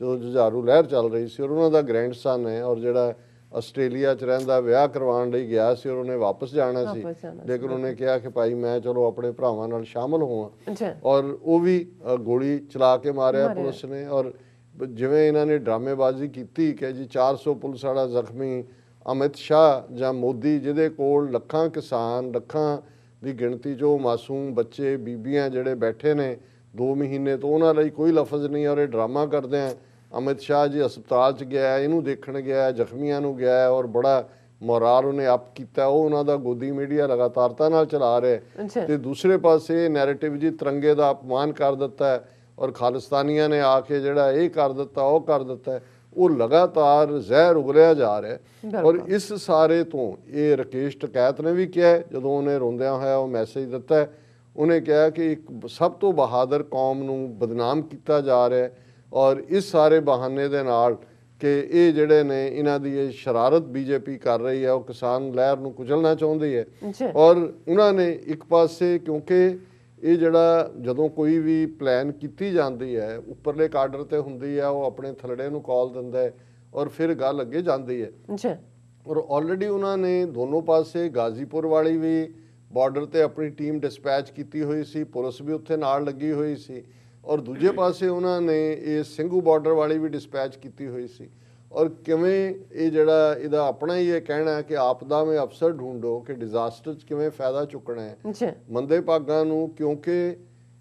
ਜਦੋਂ ਜੁਝਾਰੂ ਲਹਿਰ ਚੱਲ ਰਹੀ ਸੀ, ਔਰ ਉਹਨਾਂ ਦਾ ਗ੍ਰੈਂਡਸਨ ਹੈ, ਔਰ ਜਿਹੜਾ ਆਸਟ੍ਰੇਲੀਆ 'ਚ ਰਹਿੰਦਾ, ਵਿਆਹ ਕਰਵਾਉਣ ਲਈ ਗਿਆ ਸੀ, ਔਰ ਉਹਨੇ ਵਾਪਸ ਜਾਣਾ ਸੀ, ਲੇਕਿਨ ਉਹਨੇ ਕਿਹਾ ਕਿ ਭਾਈ ਮੈਂ ਚਲੋ ਆਪਣੇ ਭਰਾਵਾਂ ਨਾਲ ਸ਼ਾਮਲ ਹੋਵਾਂ, ਔਰ ਉਹ ਵੀ ਗੋਲੀ ਚਲਾ ਕੇ ਮਾਰਿਆ ਪੁਲਿਸ ਨੇ। ਔਰ ਜਿਵੇਂ ਇਹਨਾਂ ਨੇ ਡਰਾਮੇਬਾਜ਼ੀ ਕੀਤੀ ਕਿ ਜੀ 400 ਪੁਲਿਸ ਵਾਲਾ ਜ਼ਖਮੀ, ਅਮਿਤ ਸ਼ਾਹ ਜਾਂ ਮੋਦੀ ਜਿਹਦੇ ਕੋਲ ਲੱਖਾਂ ਕਿਸਾਨ, ਲੱਖਾਂ ਦੀ ਗਿਣਤੀ 'ਚ ਉਹ ਮਾਸੂਮ ਬੱਚੇ, ਬੀਬੀਆਂ ਜਿਹੜੇ ਬੈਠੇ ਨੇ 2 ਮਹੀਨੇ ਤੋਂ, ਉਹਨਾਂ ਲਈ ਕੋਈ ਲਫ਼ਜ਼ ਨਹੀਂ, ਔਰ ਇਹ ਡਰਾਮਾ ਕਰਦੇ ਆ। ਅਮਿਤ ਸ਼ਾਹ ਜੀ ਹਸਪਤਾਲ 'ਚ ਗਿਆ, ਇਹਨੂੰ ਦੇਖਣ ਗਿਆ, ਜ਼ਖਮੀਆਂ ਨੂੰ ਗਿਆ, ਔਰ ਬੜਾ ਮੋਰਾਲ ਉਹਨੇ ਅਪ ਕੀਤਾ। ਉਹ ਉਹਨਾਂ ਦਾ ਗੋਦੀ ਮੀਡੀਆ ਲਗਾਤਾਰਤਾ ਨਾਲ ਚਲਾ ਰਿਹਾ, ਤੇ ਦੂਸਰੇ ਪਾਸੇ ਨੈਰੇਟਿਵ ਜੀ ਤਿਰੰਗੇ ਦਾ ਅਪਮਾਨ ਕਰ ਦਿੱਤਾ ਹੈ, ਔਰ ਖਾਲਿਸਤਾਨੀਆਂ ਨੇ ਆ ਕੇ ਜਿਹੜਾ ਇਹ ਕਰ ਦਿੱਤਾ, ਉਹ ਕਰ ਦਿੱਤਾ, ਉਹ ਲਗਾਤਾਰ ਜ਼ਹਿਰ ਉਗਲਿਆ ਜਾ ਰਿਹਾ। ਔਰ ਇਸ ਸਾਰੇ ਤੋਂ ਇਹ ਰਾਕੇਸ਼ ਟਕੈਤ ਨੇ ਵੀ ਕਿਹਾ, ਜਦੋਂ ਉਹਨੇ ਰੋਂਦਿਆਂ ਹੋਇਆ ਉਹ ਮੈਸੇਜ ਦਿੱਤਾ, ਉਹਨੇ ਕਿਹਾ ਕਿ ਇੱਕ ਸਭ ਤੋਂ ਬਹਾਦਰ ਕੌਮ ਨੂੰ ਬਦਨਾਮ ਕੀਤਾ ਜਾ ਰਿਹਾ, ਔਰ ਇਸ ਸਾਰੇ ਬਹਾਨੇ ਦੇ ਨਾਲ ਕਿ ਇਹ ਜਿਹੜੇ ਨੇ ਇਹਨਾਂ ਦੀ ਇਹ ਸ਼ਰਾਰਤ ਬੀਜੇਪੀ ਕਰ ਰਹੀ ਹੈ, ਉਹ ਕਿਸਾਨ ਲਹਿਰ ਨੂੰ ਕੁਚਲਣਾ ਚਾਹੁੰਦੀ ਹੈ। ਔਰ ਉਹਨਾਂ ਨੇ ਇੱਕ ਪਾਸੇ, ਕਿਉਂਕਿ ਇਹ ਜਿਹੜਾ ਜਦੋਂ ਕੋਈ ਵੀ ਪਲਾਨ ਕੀਤੀ ਜਾਂਦੀ ਹੈ ਉੱਪਰਲੇ ਕਾਡਰ ਤੇ ਹੁੰਦੀ ਹੈ, ਉਹ ਆਪਣੇ ਥਲੜੇ ਨੂੰ ਕਾਲ ਦਿੰਦਾ ਹੈ, ਔਰ ਫਿਰ ਗੱਲ ਅੱਗੇ ਜਾਂਦੀ ਹੈ। ਔਰ ਆਲਰੇਡੀ ਉਹਨਾਂ ਨੇ ਦੋਨੋਂ ਪਾਸੇ, ਗਾਜ਼ੀਪੁਰ ਵਾਲੀ ਵੀ ਬਾਰਡਰ ਤੇ ਆਪਣੀ ਟੀਮ ਡਿਸਪੈਚ ਕੀਤੀ ਹੋਈ ਸੀ, ਪੁਲਿਸ ਵੀ ਉੱਥੇ ਨਾਲ ਲੱਗੀ ਹੋਈ ਸੀ, ਔਰ ਦੂਜੇ ਪਾਸੇ ਉਹਨਾਂ ਨੇ ਇਹ ਸਿੰਘੂ ਬਾਰਡਰ ਵਾਲੀ ਵੀ ਡਿਸਪੈਚ ਕੀਤੀ ਹੋਈ ਸੀ। ਔਰ ਕਿਵੇਂ ਇਹ ਜਿਹੜਾ ਇਹਦਾ ਆਪਣਾ ਹੀ ਇਹ ਕਹਿਣਾ ਹੈ ਕਿ ਆਪਦਾ ਮੇਂ ਅਫਸਰ ਢੂੰਡੋ, ਕਿ ਡਿਜ਼ਾਸਟਰ 'ਚ ਕਿਵੇਂ ਫਾਇਦਾ ਚੁੱਕਣਾ ਹੈ ਮੰਦੇ ਭਾਗਾਂ ਨੂੰ। ਕਿਉਂਕਿ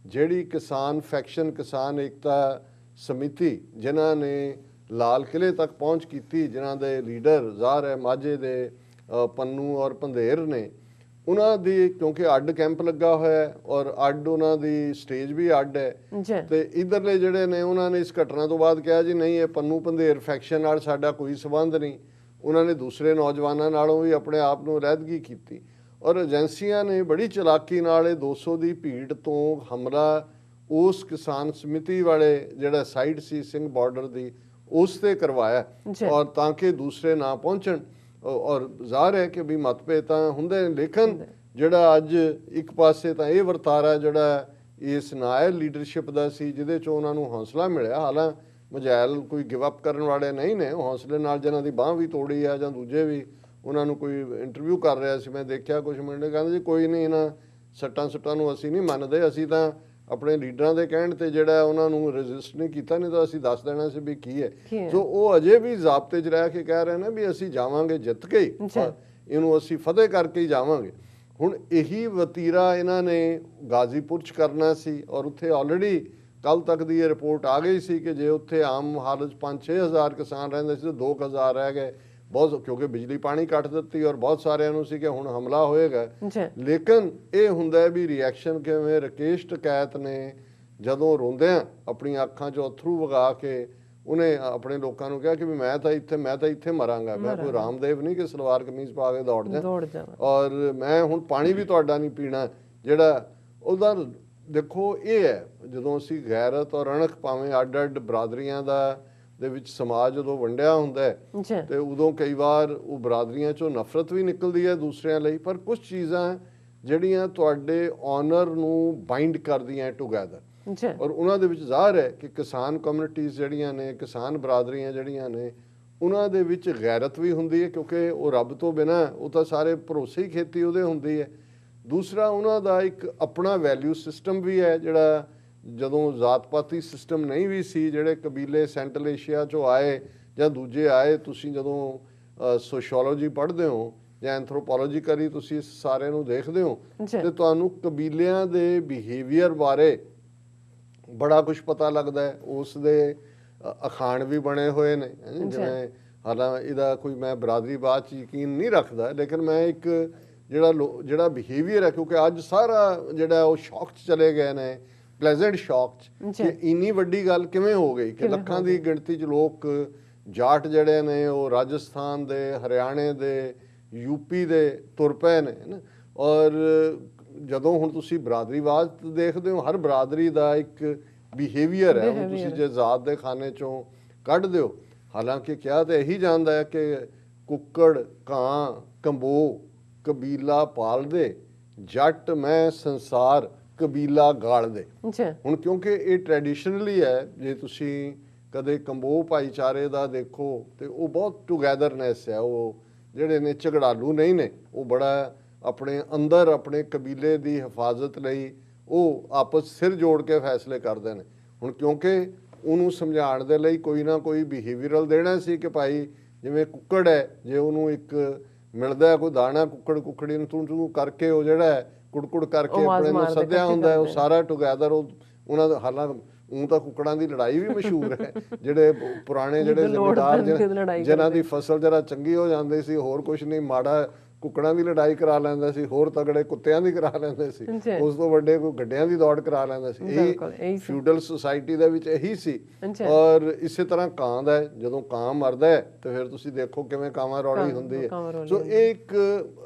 ਜਿਹੜੀ ਕਿਸਾਨ ਫੈਕਸ਼ਨ, ਕਿਸਾਨ ਏਕਤਾ ਸਮਿਤੀ, ਜਿਨ੍ਹਾਂ ਨੇ ਲਾਲ ਕਿਲ੍ਹੇ ਤੱਕ ਪਹੁੰਚ ਕੀਤੀ, ਜਿਨ੍ਹਾਂ ਦੇ ਲੀਡਰ ਜ਼ਾਹਰ ਹੈ ਮਾਝੇ ਦੇ ਪੰਨੂ ਔਰ ਪੰਧੇਰ ਨੇ, ਉਹਨਾਂ ਦੀ ਕਿਉਂਕਿ ਅੱਡ ਕੈਂਪ ਲੱਗਾ ਹੋਇਆ, ਔਰ ਅੱਡ ਉਹਨਾਂ ਦੀ ਸਟੇਜ ਵੀ ਅੱਡ ਹੈ, ਤੇ ਇਧਰਲੇ ਜਿਹੜੇ ਨੇ ਉਹਨਾਂ ਨੇ ਇਸ ਘਟਨਾ ਤੋਂ ਬਾਅਦ ਕਿਹਾ ਜੀ ਨਹੀਂ, ਇਹ ਪੰਨੂ ਪੰਧੇਰ ਫੈਕਸ਼ਨ ਨਾਲ ਸਾਡਾ ਕੋਈ ਸੰਬੰਧ ਨਹੀਂ। ਉਹਨਾਂ ਨੇ ਦੂਸਰੇ ਨੌਜਵਾਨਾਂ ਨਾਲੋਂ ਵੀ ਆਪਣੇ ਆਪ ਨੂੰ ਅਲੱਦਗੀ ਕੀਤੀ, ਔਰ ਏਜੰਸੀਆਂ ਨੇ ਬੜੀ ਚਲਾਕੀ ਨਾਲ ਇਹ 200 ਦੀ ਭੀੜ ਤੋਂ ਹਮਲਾ ਉਸ ਕਿਸਾਨ ਸਮਿਤੀ ਵਾਲੇ ਜਿਹੜਾ ਸਾਈਡ ਸੀ ਸਿੰਘ ਬਾਰਡਰ ਦੀ, ਉਸ ਤੇ ਕਰਵਾਇਆ, ਔਰ ਤਾਂ ਕਿ ਦੂਸਰੇ ਨਾ ਪਹੁੰਚਣ। ਔਰ ਜ਼ਾਹਰ ਹੈ ਕਿ ਵੀ ਮਤਭੇਦ ਤਾਂ ਹੁੰਦੇ ਨੇ, ਲੇਕਿਨ ਜਿਹੜਾ ਅੱਜ ਇੱਕ ਪਾਸੇ ਤਾਂ ਇਹ ਵਰਤਾਰਾ ਜਿਹੜਾ ਇਸ ਨਾਇਲ ਲੀਡਰਸ਼ਿਪ ਦਾ ਸੀ, ਜਿਹਦੇ 'ਚੋਂ ਉਹਨਾਂ ਨੂੰ ਹੌਸਲਾ ਮਿਲਿਆ। ਹਾਲਾਂ ਮਜੈਲ ਕੋਈ ਗਿਵ ਅਪ ਕਰਨ ਵਾਲੇ ਨਹੀਂ ਨੇ, ਉਹ ਹੌਸਲੇ ਨਾਲ ਜਿਹਨਾਂ ਦੀ ਬਾਂਹ ਵੀ ਤੋੜੀ ਆ, ਜਾਂ ਦੂਜੇ ਵੀ, ਉਹਨਾਂ ਨੂੰ ਕੋਈ ਇੰਟਰਵਿਊ ਕਰ ਰਿਹਾ ਸੀ, ਮੈਂ ਦੇਖਿਆ ਕੁਝ ਮਿੰਟ, ਕਹਿੰਦੇ ਜੀ ਕੋਈ ਨਹੀਂ, ਇਹਨਾਂ ਸੱਟਾਂ ਨੂੰ ਅਸੀਂ ਨਹੀਂ ਮੰਨਦੇ, ਅਸੀਂ ਤਾਂ ਆਪਣੇ ਲੀਡਰਾਂ ਦੇ ਕਹਿਣ ਤੇ ਜਿਹੜਾ ਉਹਨਾਂ ਨੂੰ ਰੈਜ਼ਿਸਟ ਨਹੀਂ ਕੀਤਾ, ਨਹੀਂ ਤਾਂ ਅਸੀਂ ਦੱਸ ਦੇਣਾ ਸੀ ਵੀ ਕੀ ਹੈ। ਸੋ ਉਹ ਅਜੇ ਵੀ ਜ਼ਾਬਤੇ 'ਚ ਰਹਿ ਕੇ ਕਹਿ ਰਹੇ ਨੇ ਵੀ ਅਸੀਂ ਜਾਵਾਂਗੇ ਜਿੱਤ ਕੇ, ਇਹਨੂੰ ਅਸੀਂ ਫਤਿਹ ਕਰਕੇ ਹੀ ਜਾਵਾਂਗੇ। ਹੁਣ ਇਹੀ ਵਤੀਰਾ ਇਹਨਾਂ ਨੇ ਗਾਜ਼ੀਪੁਰ 'ਚ ਕਰਨਾ ਸੀ, ਔਰ ਉੱਥੇ ਆਲਰੇਡੀ ਕੱਲ ਤੱਕ ਦੀ ਇਹ ਰਿਪੋਰਟ ਆ ਗਈ ਸੀ ਕਿ ਜੇ ਉੱਥੇ ਆਮ ਹਾਲਤ 'ਚ 5-6 ਹਜ਼ਾਰ ਕਿਸਾਨ ਰਹਿੰਦੇ ਸੀ ਤਾਂ 2 ਹਜ਼ਾਰ ਰਹਿ ਗਏ, ਬਹੁਤ, ਕਿਉਂਕਿ ਬਿਜਲੀ ਪਾਣੀ ਕੱਟ ਦਿੱਤੀ ਔਰ ਬਹੁਤ ਸਾਰਿਆਂ ਨੂੰ ਸੀ ਕਿ ਹੁਣ ਹਮਲਾ ਹੋਏਗਾ। ਲੇਕਿਨ ਇਹ ਹੁੰਦਾ ਹੈ ਵੀ ਰਿਐਕਸ਼ਨ ਕਿਵੇਂ। ਰਾਕੇਸ਼ ਟਕੈਤ ਨੇ ਜਦੋਂ ਰੋਂਦਿਆਂ ਆਪਣੀਆਂ ਅੱਖਾਂ 'ਚੋਂ ਅਥਰੂ ਵਗਾ ਕੇ ਉਹਨੇ ਆਪਣੇ ਲੋਕਾਂ ਨੂੰ ਕਿਹਾ ਕਿ ਵੀ ਮੈਂ ਤਾਂ ਇੱਥੇ ਮਰਾਂਗਾ, ਮੈਂ ਕੋਈ ਰਾਮਦੇਵ ਨਹੀਂ ਕਿ ਸਲਵਾਰ ਕਮੀਜ਼ ਪਾ ਕੇ ਦੌੜ ਜਾ, ਔਰ ਮੈਂ ਹੁਣ ਪਾਣੀ ਵੀ ਤੁਹਾਡਾ ਨਹੀਂ ਪੀਣਾ। ਜਿਹੜਾ ਉਹਦਾ ਦੇਖੋ ਇਹ ਹੈ, ਜਦੋਂ ਅਸੀਂ ਗੈਰਤ ਔਰ ਅਣਖ ਭਾਵੇਂ ਅੱਡ ਬਰਾਦਰੀਆਂ ਦੇ ਵਿੱਚ ਸਮਾਜ ਜਦੋਂ ਵੰਡਿਆ ਹੁੰਦਾ ਤੇ ਉਦੋਂ ਕਈ ਵਾਰ ਉਹ ਬਰਾਦਰੀਆਂ 'ਚੋਂ ਨਫ਼ਰਤ ਵੀ ਨਿਕਲਦੀ ਹੈ ਦੂਸਰਿਆਂ ਲਈ, ਪਰ ਕੁਝ ਚੀਜ਼ਾਂ ਜਿਹੜੀਆਂ ਤੁਹਾਡੇ ਆਨਰ ਨੂੰ ਬਾਈਂਡ ਕਰਦੀਆਂ ਟੂਗੈਦਰ, ਔਰ ਉਹਨਾਂ ਦੇ ਵਿੱਚ ਜ਼ਾਹਰ ਹੈ ਕਿ ਕਿਸਾਨ ਕਮਿਊਨਿਟੀਜ਼ ਜਿਹੜੀਆਂ ਨੇ, ਕਿਸਾਨ ਬਰਾਦਰੀਆਂ ਜਿਹੜੀਆਂ ਨੇ, ਉਹਨਾਂ ਦੇ ਵਿੱਚ ਗੈਰਤ ਵੀ ਹੁੰਦੀ ਹੈ ਕਿਉਂਕਿ ਉਹ ਰੱਬ ਤੋਂ ਬਿਨਾਂ, ਉਹ ਤਾਂ ਸਾਰੇ ਭਰੋਸੇ ਹੀ ਖੇਤੀ ਉਹਦੇ ਹੁੰਦੀ ਹੈ। ਦੂਸਰਾ ਉਹਨਾਂ ਦਾ ਇੱਕ ਆਪਣਾ ਵੈਲਿਊ ਸਿਸਟਮ ਵੀ ਹੈ, ਜਿਹੜਾ ਜਦੋਂ ਜ਼ਾਤ-ਪਾਤੀ ਸਿਸਟਮ ਨਹੀਂ ਵੀ ਸੀ, ਜਿਹੜੇ ਕਬੀਲੇ ਸੈਂਟਰਲ ਏਸ਼ੀਆ 'ਚੋਂ ਆਏ ਜਾਂ ਦੂਜੇ ਆਏ, ਤੁਸੀਂ ਜਦੋਂ ਸੋਸ਼ੀਓਲੋਜੀ ਪੜ੍ਹਦੇ ਹੋ ਜਾਂ ਐਂਥਰੋਪੋਲੋਜੀਕਲੀ ਤੁਸੀਂ ਇਸ ਸਾਰੇ ਨੂੰ ਦੇਖਦੇ ਹੋ ਤੇ ਤੁਹਾਨੂੰ ਕਬੀਲਿਆਂ ਦੇ ਬਿਹੇਵੀਅਰ ਬਾਰੇ ਬੜਾ ਕੁਝ ਪਤਾ ਲੱਗਦਾ ਹੈ। ਉਸ ਦੇ ਅਖਾਣ ਵੀ ਬਣੇ ਹੋਏ ਨੇ, ਜਿਵੇਂ ਹਾਲਾਂ ਇਹਦਾ ਕੋਈ ਮੈਂ ਬਰਾਦਰੀਵਾਦ 'ਚ ਯਕੀਨ ਨਹੀਂ ਰੱਖਦਾ, ਲੇਕਿਨ ਮੈਂ ਇੱਕ ਜਿਹੜਾ ਬਿਹੇਵੀਅਰ ਹੈ, ਕਿਉਂਕਿ ਅੱਜ ਸਾਰਾ ਜਿਹੜਾ ਉਹ ਸ਼ੌਕ 'ਚ ਚਲੇ ਗਏ ਨੇ, ਪਲੇਜ਼ੈਂਟ ਸ਼ੌਕ 'ਚ, ਕਿ ਇੰਨੀ ਵੱਡੀ ਗੱਲ ਕਿਵੇਂ ਹੋ ਗਈ ਕਿ ਲੱਖਾਂ ਦੀ ਗਿਣਤੀ 'ਚ ਲੋਕ ਜਾਟ ਜਿਹੜੇ ਨੇ ਉਹ ਰਾਜਸਥਾਨ ਦੇ, ਹਰਿਆਣੇ ਦੇ, ਯੂਪੀ ਦੇ ਤੁਰ ਪਏ ਨੇ। ਔਰ ਜਦੋਂ ਹੁਣ ਤੁਸੀਂ ਬਰਾਦਰੀਵਾਦ ਦੇਖਦੇ ਹੋ, ਹਰ ਬਰਾਦਰੀ ਦਾ ਇੱਕ ਬਿਹੇਵੀਅਰ ਹੈ, ਹੁਣ ਤੁਸੀਂ ਜੇ ਜ਼ਾਤ ਦੇ ਖਾਨੇ 'ਚੋਂ ਕੱਢ ਦਿਓ, ਹਾਲਾਂਕਿ ਕਿਹਾ ਤਾਂ ਇਹੀ ਜਾਂਦਾ ਹੈ ਕਿ ਕੁੱਕੜ, ਕਾਂ, ਕੰਬੋ ਕਬੀਲਾ ਪਾਲਦੇ, ਜੱਟ ਮੈਂ ਸੰਸਾਰ ਕਬੀਲਾ ਗਾਲਦੇ। ਹੁਣ ਕਿਉਂਕਿ ਇਹ ਟ੍ਰੈਡੀਸ਼ਨਲੀ ਹੈ, ਜੇ ਤੁਸੀਂ ਕਦੇ ਕੰਬੋ ਭਾਈਚਾਰੇ ਦਾ ਦੇਖੋ ਤੇ ਉਹ ਬਹੁਤ ਟੂਗੈਦਰਨੈਸ ਹੈ, ਉਹ ਜਿਹੜੇ ਨੇ ਝਗੜਾਲੂ ਨਹੀਂ ਨੇ, ਉਹ ਬੜਾ ਆਪਣੇ ਅੰਦਰ ਆਪਣੇ ਕਬੀਲੇ ਦੀ ਹਿਫਾਜ਼ਤ ਲਈ ਉਹ ਆਪਸ ਸਿਰ ਜੋੜ ਕੇ ਫੈਸਲੇ ਕਰਦੇ ਨੇ। ਹੁਣ ਕਿਉਂਕਿ ਉਹਨੂੰ ਸਮਝਾਉਣ ਦੇ ਲਈ ਕੋਈ ਨਾ ਕੋਈ ਬਿਹੇਵੀਅਰਲ ਦੇਣਾ ਸੀ ਕਿ ਭਾਈ ਜਿਵੇਂ ਕੁੱਕੜ ਹੈ, ਜੇ ਉਹਨੂੰ ਇੱਕ ਮਿਲਦਾ ਕੋਈ ਦਾਣਾ ਕੁੱਕੜੀ ਨੂੰ ਤੂੰ ਕਰਕੇ ਉਹ ਜਿਹੜਾ ਹੈ ਕੁੜਕੁੜ ਕਰਕੇ ਆਪਣੇ ਨੂੰ ਸੱਦਿਆ ਹੁੰਦਾ, ਉਹ ਸਾਰਾ ਟੂਗੈਦਰ ਉਹਨਾਂ ਦਾ। ਹਾਲਾਂਕਿ ਊਂ ਤਾਂ ਕੁੱਕੜਾਂ ਦੀ ਲੜਾਈ ਵੀ ਮਸ਼ਹੂਰ ਹੈ, ਜਿਹੜੇ ਪੁਰਾਣੇ ਜਿਹੜੇ ਜ਼ਿਮੀਂਦਾਰ ਜਿਹਨਾਂ ਦੀ ਫਸਲ ਜਰਾ ਚੰਗੀ ਹੋ ਜਾਂਦੀ ਸੀ, ਹੋਰ ਕੁਛ ਨਹੀਂ, ਮਾੜਾ ਕੁੱਕੜਾਂ ਦੀ ਲੜਾਈ ਕਰਾ ਲੈਂਦਾ ਸੀ, ਹੋਰ ਤਗੜੇ ਕੁੱਤਿਆਂ ਦੀ ਕਰਾ ਲੈਂਦੇ ਸੀ, ਉਸ ਤੋਂ ਵੱਡੇ ਕੋਈ ਗੱਡਿਆਂ ਦੀ ਦੌੜ ਕਰਾ ਲੈਂਦਾ ਸੀ। ਇਹ ਫਿਊਡਲ ਸੁਸਾਇਟੀ ਦੇ ਵਿੱਚ ਇਹੀ ਸੀ। ਔਰ ਇਸੇ ਤਰ੍ਹਾਂ ਕਾਂ ਦਾ, ਜਦੋਂ ਕਾਂ ਮਰਦਾ ਹੈ ਤੇ ਫਿਰ ਤੁਸੀਂ ਦੇਖੋ ਕਿਵੇਂ ਕਾਵਾਂ ਰੌਲੀ ਹੁੰਦੀ ਹੈ। ਸੋ ਇਹ ਇੱਕ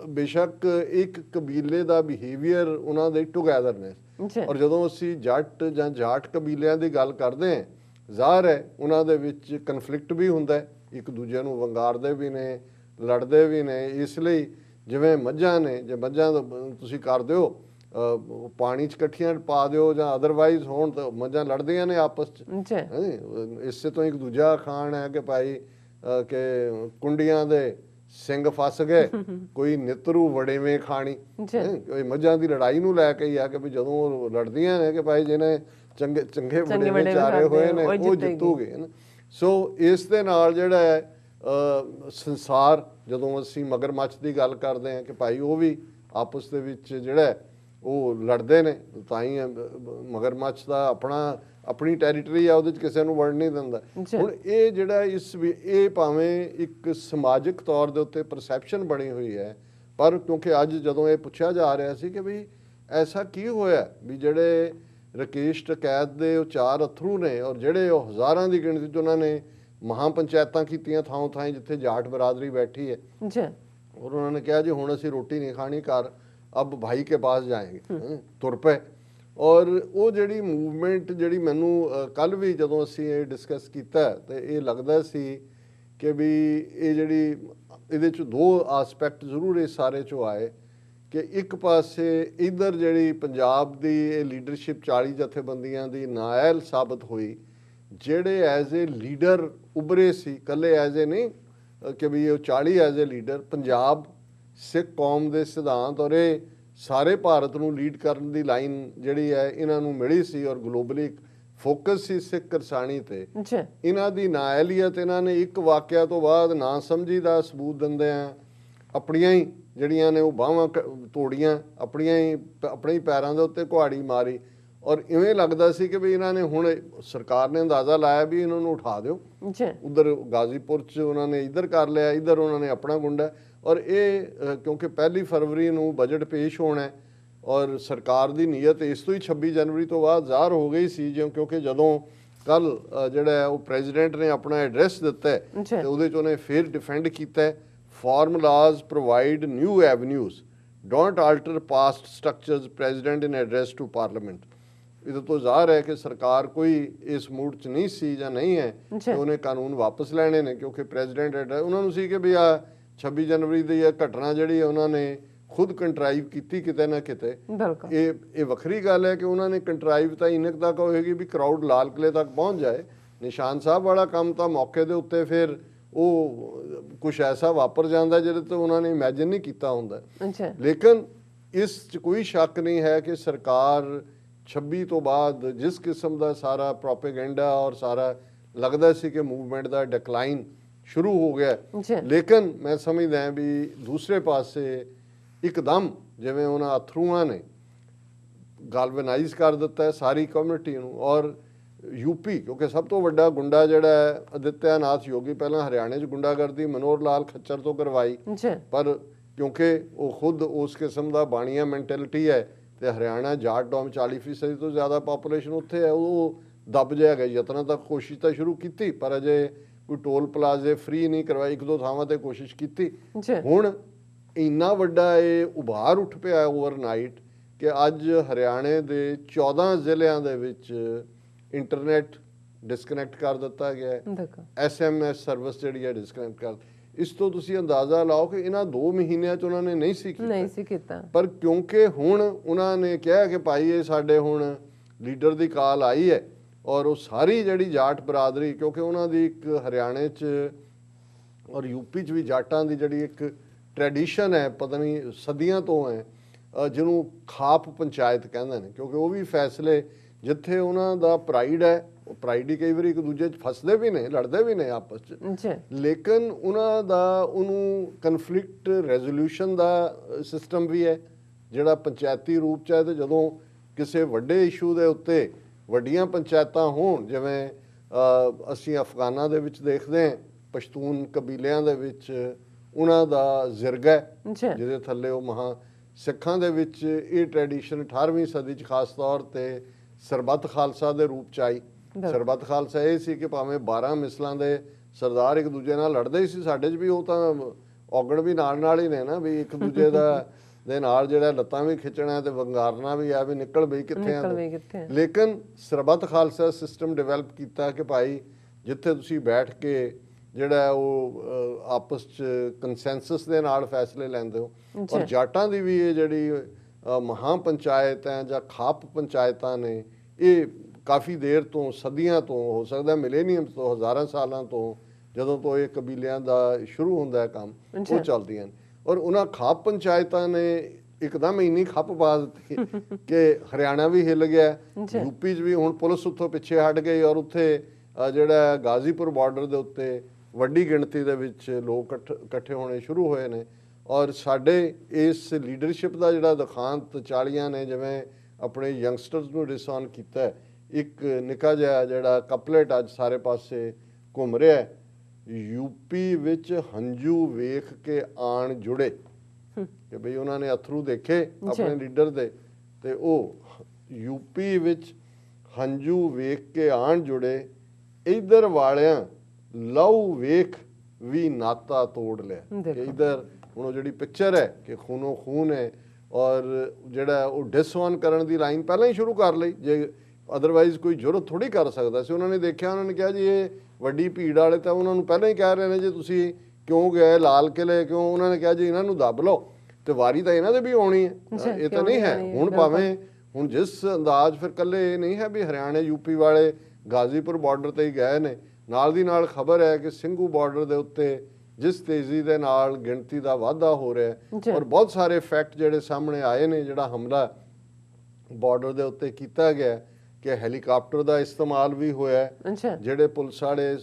ਬੇਸ਼ੱਕ ਇੱਕ ਕਬੀਲੇ ਦਾ ਬਿਹੇਵੀਅਰ, ਉਹਨਾਂ ਦੇ ਟੂਗੈਦਰਨੈਸ। ਔਰ ਜਦੋਂ ਅਸੀਂ ਜੱਟ ਜਾਂ ਜਾਟ ਕਬੀਲਿਆਂ ਦੀ ਗੱਲ ਕਰਦੇ ਹਾਂ, ਜ਼ਾਹਰ ਹੈ ਉਹਨਾਂ ਦੇ ਵਿੱਚ ਕਨਫਲਿਕਟ ਵੀ ਹੁੰਦਾ, ਇੱਕ ਦੂਜੇ ਨੂੰ ਵੰਗਾਰਦੇ ਵੀ ਨੇ, ਲੜਦੇ ਵੀ ਨੇ। ਇਸ ਲਈ ਜਿਵੇਂ ਮੱਝਾਂ ਨੇ, ਜੇ ਮੱਝਾਂ ਤੁਸੀਂ ਕਰ ਦਿਓ ਪਾਣੀ 'ਚ ਇਕੱਠੀਆਂ ਪਾ ਦਿਓ ਜਾਂ ਅਦਰਵਾਈਜ਼ ਹੋਣ ਤਾਂ ਮੱਝਾਂ ਲੜਦੀਆਂ ਨੇ ਆਪਸ 'ਚ। ਇਸੇ ਤੋਂ ਇੱਕ ਦੂਜਾ ਅਖਾਣ ਹੈ ਕਿ ਭਾਈ ਕਿ ਕੁੰਡੀਆਂ ਦੇ ਸਿੰਘ ਫਸ ਗਏ, ਕੋਈ ਨਿਤਰੂ ਵੜੇਵੇਂ ਖਾਣੀ। ਮੱਝਾਂ ਦੀ ਲੜਾਈ ਨੂੰ ਲੈ ਕੇ ਹੀ ਆ ਕਿ ਵੀ ਜਦੋਂ ਉਹ ਲੜਦੀਆਂ ਨੇ ਕਿ ਭਾਈ ਜਿਹਨੇ ਚੰਗੇ ਵੜੇਵੇਂ ਚਾਰੇ ਹੋਏ ਨੇ ਉਹ ਜਿੱਤੂਗੇ। ਸੋ ਇਸ ਦੇ ਨਾਲ ਜਿਹੜਾ ਹੈ ਸੰਸਾਰ, ਜਦੋਂ ਅਸੀਂ ਮਗਰਮੱਛ ਦੀ ਗੱਲ ਕਰਦੇ ਹਾਂ ਕਿ ਭਾਈ ਉਹ ਵੀ ਆਪਸ ਦੇ ਵਿੱਚ ਜਿਹੜਾ ਉਹ ਲੜਦੇ ਨੇ, ਤਾਂ ਹੀ ਮਗਰਮੱਛ ਦਾ ਆਪਣੀ ਟੈਰੀਟਰੀ ਆ, ਉਹਦੇ 'ਚ ਕਿਸੇ ਨੂੰ ਵੜ ਨਹੀਂ ਦਿੰਦਾ। ਹੁਣ ਇਹ ਜਿਹੜਾ ਇਹ ਭਾਵੇਂ ਇੱਕ ਸਮਾਜਿਕ ਤੌਰ ਦੇ ਉੱਤੇ ਪਰਸੈਪਸ਼ਨ ਬਣੀ ਹੋਈ ਹੈ, ਪਰ ਕਿਉਂਕਿ ਅੱਜ ਜਦੋਂ ਇਹ ਪੁੱਛਿਆ ਜਾ ਰਿਹਾ ਸੀ ਕਿ ਵੀ ਐਸਾ ਕੀ ਹੋਇਆ ਵੀ ਜਿਹੜੇ ਰਾਕੇਸ਼ ਟਕੈਤ ਦੇ ਉਹ 4 ਅਥਰੂ ਨੇ, ਔਰ ਜਿਹੜੇ ਉਹ ਹਜ਼ਾਰਾਂ ਦੀ ਗਿਣਤੀ 'ਚ ਉਹਨਾਂ ਨੇ ਮਹਾਂ ਪੰਚਾਇਤਾਂ ਕੀਤੀਆਂ ਥਾਂ ਜਿੱਥੇ ਜਾਟ ਬਰਾਦਰੀ ਬੈਠੀ ਹੈ, ਔਰ ਉਹਨਾਂ ਨੇ ਕਿਹਾ ਜੀ ਹੁਣ ਅਸੀਂ ਰੋਟੀ ਨਹੀਂ ਖਾਣੀ, ਘਰ ਅਬ ਭਾਈ ਕੇ ਪਾਸ ਜਾਏਂਗੇ, ਤੁਰ ਪਏ। ਔਰ ਉਹ ਜਿਹੜੀ ਮੂਵਮੈਂਟ ਜਿਹੜੀ ਮੈਨੂੰ ਕੱਲ ਵੀ ਜਦੋਂ ਅਸੀਂ ਇਹ ਡਿਸਕਸ ਕੀਤਾ ਤੇ ਇਹ ਲੱਗਦਾ ਸੀ ਕਿ ਵੀ ਇਹ ਜਿਹੜੀ ਇਹਦੇ 'ਚ 2 ਆਸਪੈਕਟ ਜ਼ਰੂਰ ਇਸ ਸਾਰੇ 'ਚੋਂ ਆਏ ਕਿ ਇੱਕ ਪਾਸੇ ਇੱਧਰ ਜਿਹੜੀ ਪੰਜਾਬ ਦੀ ਇਹ ਲੀਡਰਸ਼ਿਪ 40 ਜਥੇਬੰਦੀਆਂ ਦੀ ਨਾਅਲ ਸਾਬਤ ਹੋਈ, ਜਿਹੜੇ ਐਜ਼ ਏ ਲੀਡਰ ਉੱਭਰੇ ਸੀ, ਇਕੱਲੇ ਐਜ਼ ਏ ਨਹੀਂ ਕਿ ਵੀ ਉਹ 40 ਐਜ਼ ਏ ਲੀਡਰ ਪੰਜਾਬ ਸਿੱਖ ਕੌਮ ਦੇ ਸਿਧਾਂਤ ਔਰ ਇਹ ਸਾਰੇ ਭਾਰਤ ਨੂੰ ਲੀਡ ਕਰਨ ਦੀ ਲਾਈਨ ਜਿਹੜੀ ਹੈ ਇਹਨਾਂ ਨੂੰ ਮਿਲੀ ਸੀ, ਔਰ ਗਲੋਬਲੀ ਫੋਕਸ ਸੀ ਸਿੱਖ ਕਰਸਾਣੀ ਤੇ। ਇਹਨਾਂ ਦੀ ਨਾਅਲੀਅਤ, ਇਹਨਾਂ ਨੇ ਇੱਕ ਵਾਕਿਆ ਤੋਂ ਬਾਅਦ ਨਾ ਸਮਝੀ ਦਾ ਸਬੂਤ ਦਿੰਦੇ ਆ ਆਪਣੀਆਂ ਹੀ ਜਿਹੜੀਆਂ ਨੇ ਉਹ ਬਾਹਾਂ ਤੋੜੀਆਂ, ਆਪਣੇ ਹੀ ਪੈਰਾਂ ਦੇ ਉੱਤੇ ਕੁਹਾੜੀ ਮਾਰੀ, ਔਰ ਇਵੇਂ ਲੱਗਦਾ ਸੀ ਕਿ ਵੀ ਇਹਨਾਂ ਨੇ ਹੁਣ ਸਰਕਾਰ ਨੇ ਅੰਦਾਜ਼ਾ ਲਾਇਆ ਵੀ ਇਹਨਾਂ ਨੂੰ ਉਠਾ ਦਿਓ, ਜੀ ਉਧਰ ਗਾਜ਼ੀਪੁਰ 'ਚ ਉਹਨਾਂ ਨੇ ਇੱਧਰ ਕਰ ਲਿਆ, ਇੱਧਰ ਉਹਨਾਂ ਨੇ ਆਪਣਾ ਗੁੰਡਾ। ਔਰ ਇਹ ਕਿਉਂਕਿ 1 ਫਰਵਰੀ ਨੂੰ ਬਜਟ ਪੇਸ਼ ਹੋਣਾ ਹੈ ਔਰ ਸਰਕਾਰ ਦੀ ਨੀਅਤ ਇਸ ਤੋਂ ਹੀ 26 ਜਨਵਰੀ ਤੋਂ ਬਾਅਦ ਜ਼ਾਹਰ ਹੋ ਗਈ ਸੀ, ਕਿਉਂਕਿ ਜਦੋਂ ਕੱਲ ਜਿਹੜਾ ਉਹ ਪ੍ਰੈਜ਼ੀਡੈਂਟ ਨੇ ਆਪਣਾ ਐਡਰੈਸ ਦਿੱਤਾ ਹੈ ਤੇ ਉਹਦੇ 'ਚ ਉਹਨੇ ਫਿਰ ਡਿਫੈਂਡ ਕੀਤਾ ਹੈ, formulas provide new avenues, don't alter past structures, president in address to parliament. ਇਹਦੇ ਤੋਂ ਜ਼ਾਹਰ ਹੈ ਕਿ ਸਰਕਾਰ ਕੋਈ ਇਸ ਮੂਡ 'ਚ ਨਹੀਂ ਸੀ ਜਾਂ ਨਹੀਂ ਹੈ ਕਿ ਉਹਨੇ ਕਾਨੂੰਨ ਵਾਪਸ ਲੈਣੇ ਨੇ, ਕਿਉਂਕਿ ਪ੍ਰੈਜ਼ੀਡੈਂਟ ਐਡਰੈਸ ਉਹਨਾਂ ਨੂੰ ਸੀ ਕਿ ਵੀ ਆ 26 ਜਨਵਰੀ ਦੀ ਇਹ ਘਟਨਾ ਜਿਹੜੀ ਉਹਨਾਂ ਨੇ ਖੁਦ ਕੰਟਰਾਈਵ ਕੀਤੀ ਕਿਤੇ ਨਾ ਕਿਤੇ। ਇਹ ਵੱਖਰੀ ਗੱਲ ਹੈ ਕਿ ਉਹਨਾਂ ਨੇ ਕੰਟਰਾਈਵ ਤਾਂ ਇੰਨੇ ਤੱਕ ਹੋਏਗੀ ਵੀ ਕਰਾਊਡ ਲਾਲ ਕਿਲੇ ਤੱਕ ਪਹੁੰਚ ਜਾਏ। ਨਿਸ਼ਾਨ ਸਾਹਿਬ ਵਾਲਾ ਕੰਮ ਤਾਂ ਮੌਕੇ ਦੇ ਉੱਤੇ ਫਿਰ ਉਹ ਕੁਝ ਐਸਾ ਵਾਪਰ ਜਾਂਦਾ ਜਿਹਦੇ ਤੋਂ ਉਹਨਾਂ ਨੇ ਇਮੈਜਿਨ ਨਹੀਂ ਕੀਤਾ ਹੁੰਦਾ। ਲੇਕਿਨ ਇਸ 'ਚ ਕੋਈ ਸ਼ੱਕ ਨਹੀਂ ਹੈ ਕਿ ਸਰਕਾਰ 26 ਤੋਂ ਬਾਅਦ ਜਿਸ ਕਿਸਮ ਦਾ ਸਾਰਾ ਪ੍ਰੋਪੇਗੈਂਡਾ ਔਰ ਸਾਰਾ ਲੱਗਦਾ ਸੀ ਕਿ ਮੂਵਮੈਂਟ ਦਾ ਡਿਕਲਾਈਨ ਸ਼ੁਰੂ ਹੋ ਗਿਆ, ਲੇਕਿਨ ਮੈਂ ਸਮਝਦਾ ਵੀ ਦੂਸਰੇ ਪਾਸੇ ਇੱਕਦਮ ਜਿਵੇਂ ਉਹਨਾਂ ਅਥਰੂਆਂ ਨੇ ਗੈਲਵਨਾਈਜ਼ ਕਰ ਦਿੱਤਾ ਹੈ ਸਾਰੀ ਕਮਿਊਨਿਟੀ ਨੂੰ। ਔਰ ਯੂਪੀ ਕਿਉਂਕਿ ਸਭ ਤੋਂ ਵੱਡਾ ਗੁੰਡਾ ਜਿਹੜਾ ਹੈ ਆਦਿਤਿਆ ਨਾਥ ਯੋਗੀ, ਪਹਿਲਾਂ ਹਰਿਆਣੇ 'ਚ ਗੁੰਡਾਗਰਦੀ ਮਨੋਹਰ ਲਾਲ ਖੱਚਰ ਤੋਂ ਕਰਵਾਈ, ਪਰ ਕਿਉਂਕਿ ਉਹ ਖੁਦ ਉਸ ਕਿਸਮ ਦਾ ਬਾਣੀਆ ਮੈਂਟੈਲਿਟੀ ਹੈ ਤੇ ਹਰਿਆਣਾ ਜਾਟ ਡੋਮ 40% ਤੋਂ ਜ਼ਿਆਦਾ ਪਾਪੂਲੇਸ਼ਨ ਉੱਥੇ ਹੈ, ਉਹ ਦਬ ਜਾਇਆ ਗਿਆ। ਯਤਨਾਂ ਤੱਕ ਕੋਸ਼ਿਸ਼ ਤਾਂ ਸ਼ੁਰੂ ਕੀਤੀ ਪਰ ਅਜੇ ਕੋਈ ਟੋਲ ਪਲਾਜ਼ੇ ਫ੍ਰੀ ਨਹੀਂ ਕਰਵਾਏ, 1-2 ਥਾਵਾਂ ਤੇ ਕੋਸ਼ਿਸ਼ ਕੀਤੀ। ਹੁਣ ਇੰਨਾ ਵੱਡਾ ਇਹ ਉਭਾਰ ਉੱਠ ਪਿਆ ਓਵਰਨਾਈਟ ਕਿ ਅੱਜ ਹਰਿਆਣੇ ਦੇ 14 ਜ਼ਿਲ੍ਹਿਆਂ ਦੇ ਵਿੱਚ ਇੰਟਰਨੈਟ ਡਿਸਕਨੈਕਟ ਕਰ ਦਿੱਤਾ ਗਿਆ ਹੈ, SMS ਸਰਵਿਸ ਜਿਹੜੀ ਹੈ ਡਿਸਕਨੈਕਟ ਕਰ। ਇਸ ਤੋਂ ਤੁਸੀਂ ਅੰਦਾਜ਼ਾ ਲਾਓ ਕਿ ਇਹਨਾਂ 2 ਮਹੀਨਿਆਂ 'ਚ ਉਹਨਾਂ ਨੇ ਨਹੀਂ ਸੀ ਕੀਤਾ, ਪਰ ਕਿਉਂਕਿ ਹੁਣ ਉਹਨਾਂ ਨੇ ਕਿਹਾ ਕਿ ਭਾਈ ਇਹ ਸਾਡੇ ਹੁਣ ਲੀਡਰ ਦੀ ਕਾਲ ਆਈ ਹੈ ਔਰ ਉਹ ਸਾਰੀ ਜਿਹੜੀ ਜਾਟ ਬਰਾਦਰੀ, ਕਿਉਂਕਿ ਉਹਨਾਂ ਦੀ ਇੱਕ ਹਰਿਆਣੇ 'ਚ ਔਰ ਯੂਪੀ 'ਚ ਵੀ ਜਾਟਾਂ ਦੀ ਜਿਹੜੀ ਇੱਕ ਟ੍ਰੈਡੀਸ਼ਨ ਹੈ, ਪਤਾ ਨਹੀਂ ਸਦੀਆਂ ਤੋਂ ਹੈ, ਜਿਹਨੂੰ ਖਾਪ ਪੰਚਾਇਤ ਕਹਿੰਦੇ ਨੇ, ਕਿਉਂਕਿ ਉਹ ਵੀ ਫੈਸਲੇ ਜਿੱਥੇ ਉਹਨਾਂ ਦਾ ਪ੍ਰਾਈਡ ਹੈ, ਉਹ ਪ੍ਰਾਈਡ ਹੀ ਕਈ ਵਾਰੀ ਇੱਕ ਦੂਜੇ 'ਚ ਫਸਦੇ ਵੀ ਨੇ, ਲੜਦੇ ਵੀ ਨੇ ਆਪਸ 'ਚ, ਲੇਕਿਨ ਉਹਨਾਂ ਦਾ ਉਹਨੂੰ ਕਨਫਲਿਕਟ ਰੈਜ਼ੋਲੂਸ਼ਨ ਦਾ ਸਿਸਟਮ ਵੀ ਹੈ ਜਿਹੜਾ ਪੰਚਾਇਤੀ ਰੂਪ 'ਚ ਹੈ। ਤੇ ਜਦੋਂ ਕਿਸੇ ਵੱਡੇ ਇਸ਼ੂ ਦੇ ਉੱਤੇ ਵੱਡੀਆਂ ਪੰਚਾਇਤਾਂ ਹੋਣ, ਜਿਵੇਂ ਅਸੀਂ ਅਫਗਾਨਾਂ ਦੇ ਵਿੱਚ ਦੇਖਦੇ ਹਾਂ ਪਸ਼ਤੂਨ ਕਬੀਲਿਆਂ ਦੇ ਵਿੱਚ ਉਹਨਾਂ ਦਾ ਜ਼ਿਰਗਾ ਜਿਹਦੇ ਥੱਲੇ ਉਹ ਮਹਾ ਸਿੱਖਾਂ ਦੇ ਵਿੱਚ ਇਹ ਟ੍ਰੈਡੀਸ਼ਨ 18ਵੀਂ ਸਦੀ 'ਚ ਖਾਸ ਤੌਰ ਤੇ ਸਰਬੱਤ ਖਾਲਸਾ ਦੇ ਰੂਪ 'ਚ ਆਈ। ਸਰਬੱਤ ਖਾਲਸਾ ਇਹ ਸੀ ਕਿ ਭਾਵੇਂ 12 ਮਿਸਲਾਂ ਦੇ ਸਰਦਾਰ ਇੱਕ ਦੂਜੇ ਨਾਲ ਲੜਦੇ ਸੀ, ਸਾਡੇ 'ਚ ਵੀ ਉਹ ਤਾਂ ਔਗਣ ਵੀ ਨਾਲ ਹੀ ਨੇ ਨਾ, ਵੀ ਇੱਕ ਦੂਜੇ ਦੇ ਨਾਲ ਜਿਹੜਾ ਲੱਤਾਂ ਵੀ ਖਿੱਚਣਾ ਤੇ ਵੰਗਾਰਨਾ ਵੀ ਆ ਵੀ ਨਿਕਲ ਬਈ ਕਿੱਥੇ ਆ। ਲੇਕਿਨ ਸਰਬੱਤ ਖਾਲਸਾ ਸਿਸਟਮ ਡਿਵੈਲਪ ਕੀਤਾ ਕਿ ਭਾਈ ਜਿੱਥੇ ਤੁਸੀਂ ਬੈਠ ਕੇ ਜਿਹੜਾ ਉਹ ਆਪਸ 'ਚ ਕੰਸੈਂਸਸ ਦੇ ਨਾਲ ਫੈਸਲੇ ਲੈਂਦੇ ਹੋ। ਔਰ ਜਾਟਾਂ ਦੀ ਵੀ ਇਹ ਜਿਹੜੀ ਮਹਾਂ ਪੰਚਾਇਤ ਹੈ ਜਾਂ ਖਾਪ ਪੰਚਾਇਤਾਂ ਨੇ, ਇਹ ਕਾਫੀ ਦੇਰ ਤੋਂ, ਸਦੀਆਂ ਤੋਂ, ਹੋ ਸਕਦਾ ਮਿਲੇਨੀਅਮ ਤੋਂ, ਹਜ਼ਾਰਾਂ ਸਾਲਾਂ ਤੋਂ, ਜਦੋਂ ਤੋਂ ਇਹ ਕਬੀਲਿਆਂ ਦਾ ਸ਼ੁਰੂ ਹੁੰਦਾ ਹੈ ਕੰਮ, ਉਹ ਚੱਲਦੀਆਂ ਨੇ। ਔਰ ਉਹਨਾਂ ਖਾਪ ਪੰਚਾਇਤਾਂ ਨੇ ਇੱਕਦਮ ਇੰਨੀ ਖੱਪ ਪਾ ਦਿੱਤੀ ਕਿ ਹਰਿਆਣਾ ਵੀ ਹਿੱਲ ਗਿਆ, ਯੂਪੀ 'ਚ ਵੀ ਹੁਣ ਪੁਲਿਸ ਉੱਥੋਂ ਪਿੱਛੇ ਹਟ ਗਈ ਔਰ ਉੱਥੇ ਜਿਹੜਾ ਗਾਜ਼ੀਪੁਰ ਬਾਰਡਰ ਦੇ ਉੱਤੇ ਵੱਡੀ ਗਿਣਤੀ ਦੇ ਵਿੱਚ ਲੋਕ ਇਕੱਠੇ ਹੋਣੇ ਸ਼ੁਰੂ ਹੋਏ ਨੇ। ਔਰ ਸਾਡੇ ਇਸ ਲੀਡਰਸ਼ਿਪ ਦਾ ਜਿਹੜਾ ਦਿਖਾਂਤ 40 ਨੇ ਜਿਵੇਂ ਆਪਣੇ ਯੰਗਸਟਰਸ ਨੂੰ ਡਿਸਆਨ ਕੀਤਾ, ਇੱਕ ਨਿੱਕਾ ਜਿਹਾ ਜਿਹੜਾ ਕਪਲੇਟ ਅੱਜ ਸਾਰੇ ਪਾਸੇ ਘੁੰਮ ਰਿਹਾ, ਯੂਪੀ ਵਿੱਚ ਹੰਝੂ ਵੇਖ ਕੇ ਆਣ ਜੁੜੇ, ਕਿ ਬਈ ਉਹਨਾਂ ਨੇ ਅਥਰੂ ਦੇਖੇ ਆਪਣੇ ਲੀਡਰ ਦੇ ਤੇ ਉਹ ਯੂਪੀ ਵਿੱਚ ਹੰਝੂ ਵੇਖ ਕੇ ਆਣ ਜੁੜੇ, ਇੱਧਰ ਵਾਲਿਆਂ ਲਹੂ ਵੇਖ ਵੀ ਨਾਤਾ ਤੋੜ ਲਿਆ। ਕਿ ਇੱਧਰ ਹੁਣ ਉਹ ਜਿਹੜੀ ਪਿਕਚਰ ਹੈ ਕਿ ਖੂਨੋ ਖੂਨ ਹੈ, ਔਰ ਜਿਹੜਾ ਉਹ ਡਿਸਆਨ ਕਰਨ ਦੀ ਲਾਈਨ ਪਹਿਲਾਂ ਹੀ ਸ਼ੁਰੂ ਕਰ ਲਈ, ਜੇ ਅਦਰਵਾਈਜ਼ ਕੋਈ ਜ਼ਰੂਰਤ ਥੋੜੀ ਕਰ ਸਕਦਾ ਸੀ। ਉਹਨਾਂ ਨੇ ਦੇਖਿਆ, ਉਹਨਾਂ ਨੇ ਕਿਹਾ ਜੀ ਇਹ ਵੱਡੀ ਭੀੜ ਵਾਲੇ ਤਾਂ ਉਹਨਾਂ ਨੂੰ ਪਹਿਲਾਂ ਹੀ ਕਹਿ ਰਹੇ ਨੇ ਜੀ ਤੁਸੀਂ ਕਿਉਂ ਗਏ ਲਾਲ ਕਿਲੇ ਕਿਉਂ, ਉਹਨਾਂ ਨੇ ਕਿਹਾ ਜੀ ਇਹਨਾਂ ਨੂੰ ਦੱਬ ਲਓ ਤੇ ਵਾਰੀ ਤਾਂ ਇਹਨਾਂ ਦੇ ਵੀ ਆਉਣੀ ਹੈ, ਇਹ ਤਾਂ ਨਹੀਂ ਹੈ। ਹੁਣ ਭਾਵੇਂ ਹੁਣ ਜਿਸ ਅੰਦਾਜ਼ ਫਿਰ ਕੱਲੇ ਇਹ ਨਹੀਂ ਹੈ ਵੀ ਹਰਿਆਣੇ ਯੂਪੀ ਵਾਲੇ ਗਾਜ਼ੀਪੁਰ ਬਾਰਡਰ ਤੇ ਹੀ ਗਏ ਨੇ, ਨਾਲ ਦੀ ਨਾਲ ਖਬਰ ਹੈ ਕਿ ਸਿੰਘੂ ਬਾਰਡਰ ਦੇ ਉੱਤੇ ਜਿਸ ਤੇਜ਼ੀ ਦੇ ਨਾਲ ਗਿਣਤੀ ਦਾ ਵਾਧਾ ਹੋ ਰਿਹਾ ਹੈ ਔਰ ਬਹੁਤ ਸਾਰੇ ਫੈਕਟ ਜਿਹੜੇ ਸਾਹਮਣੇ ਆਏ ਨੇ, ਜਿਹੜਾ ਹਮਲਾ ਬਾਰਡਰ ਦੇ ਉੱਤੇ ਕੀਤਾ ਗਿਆ ਕਿ ਹੈਲੀਕਾਪਟਰ ਦਾ ਇਸਤੇਮਾਲ ਵੀ ਹੋਇਆ, ਜਿਹੜੇ ਪੁਲਿਸ ਵਾਲੇ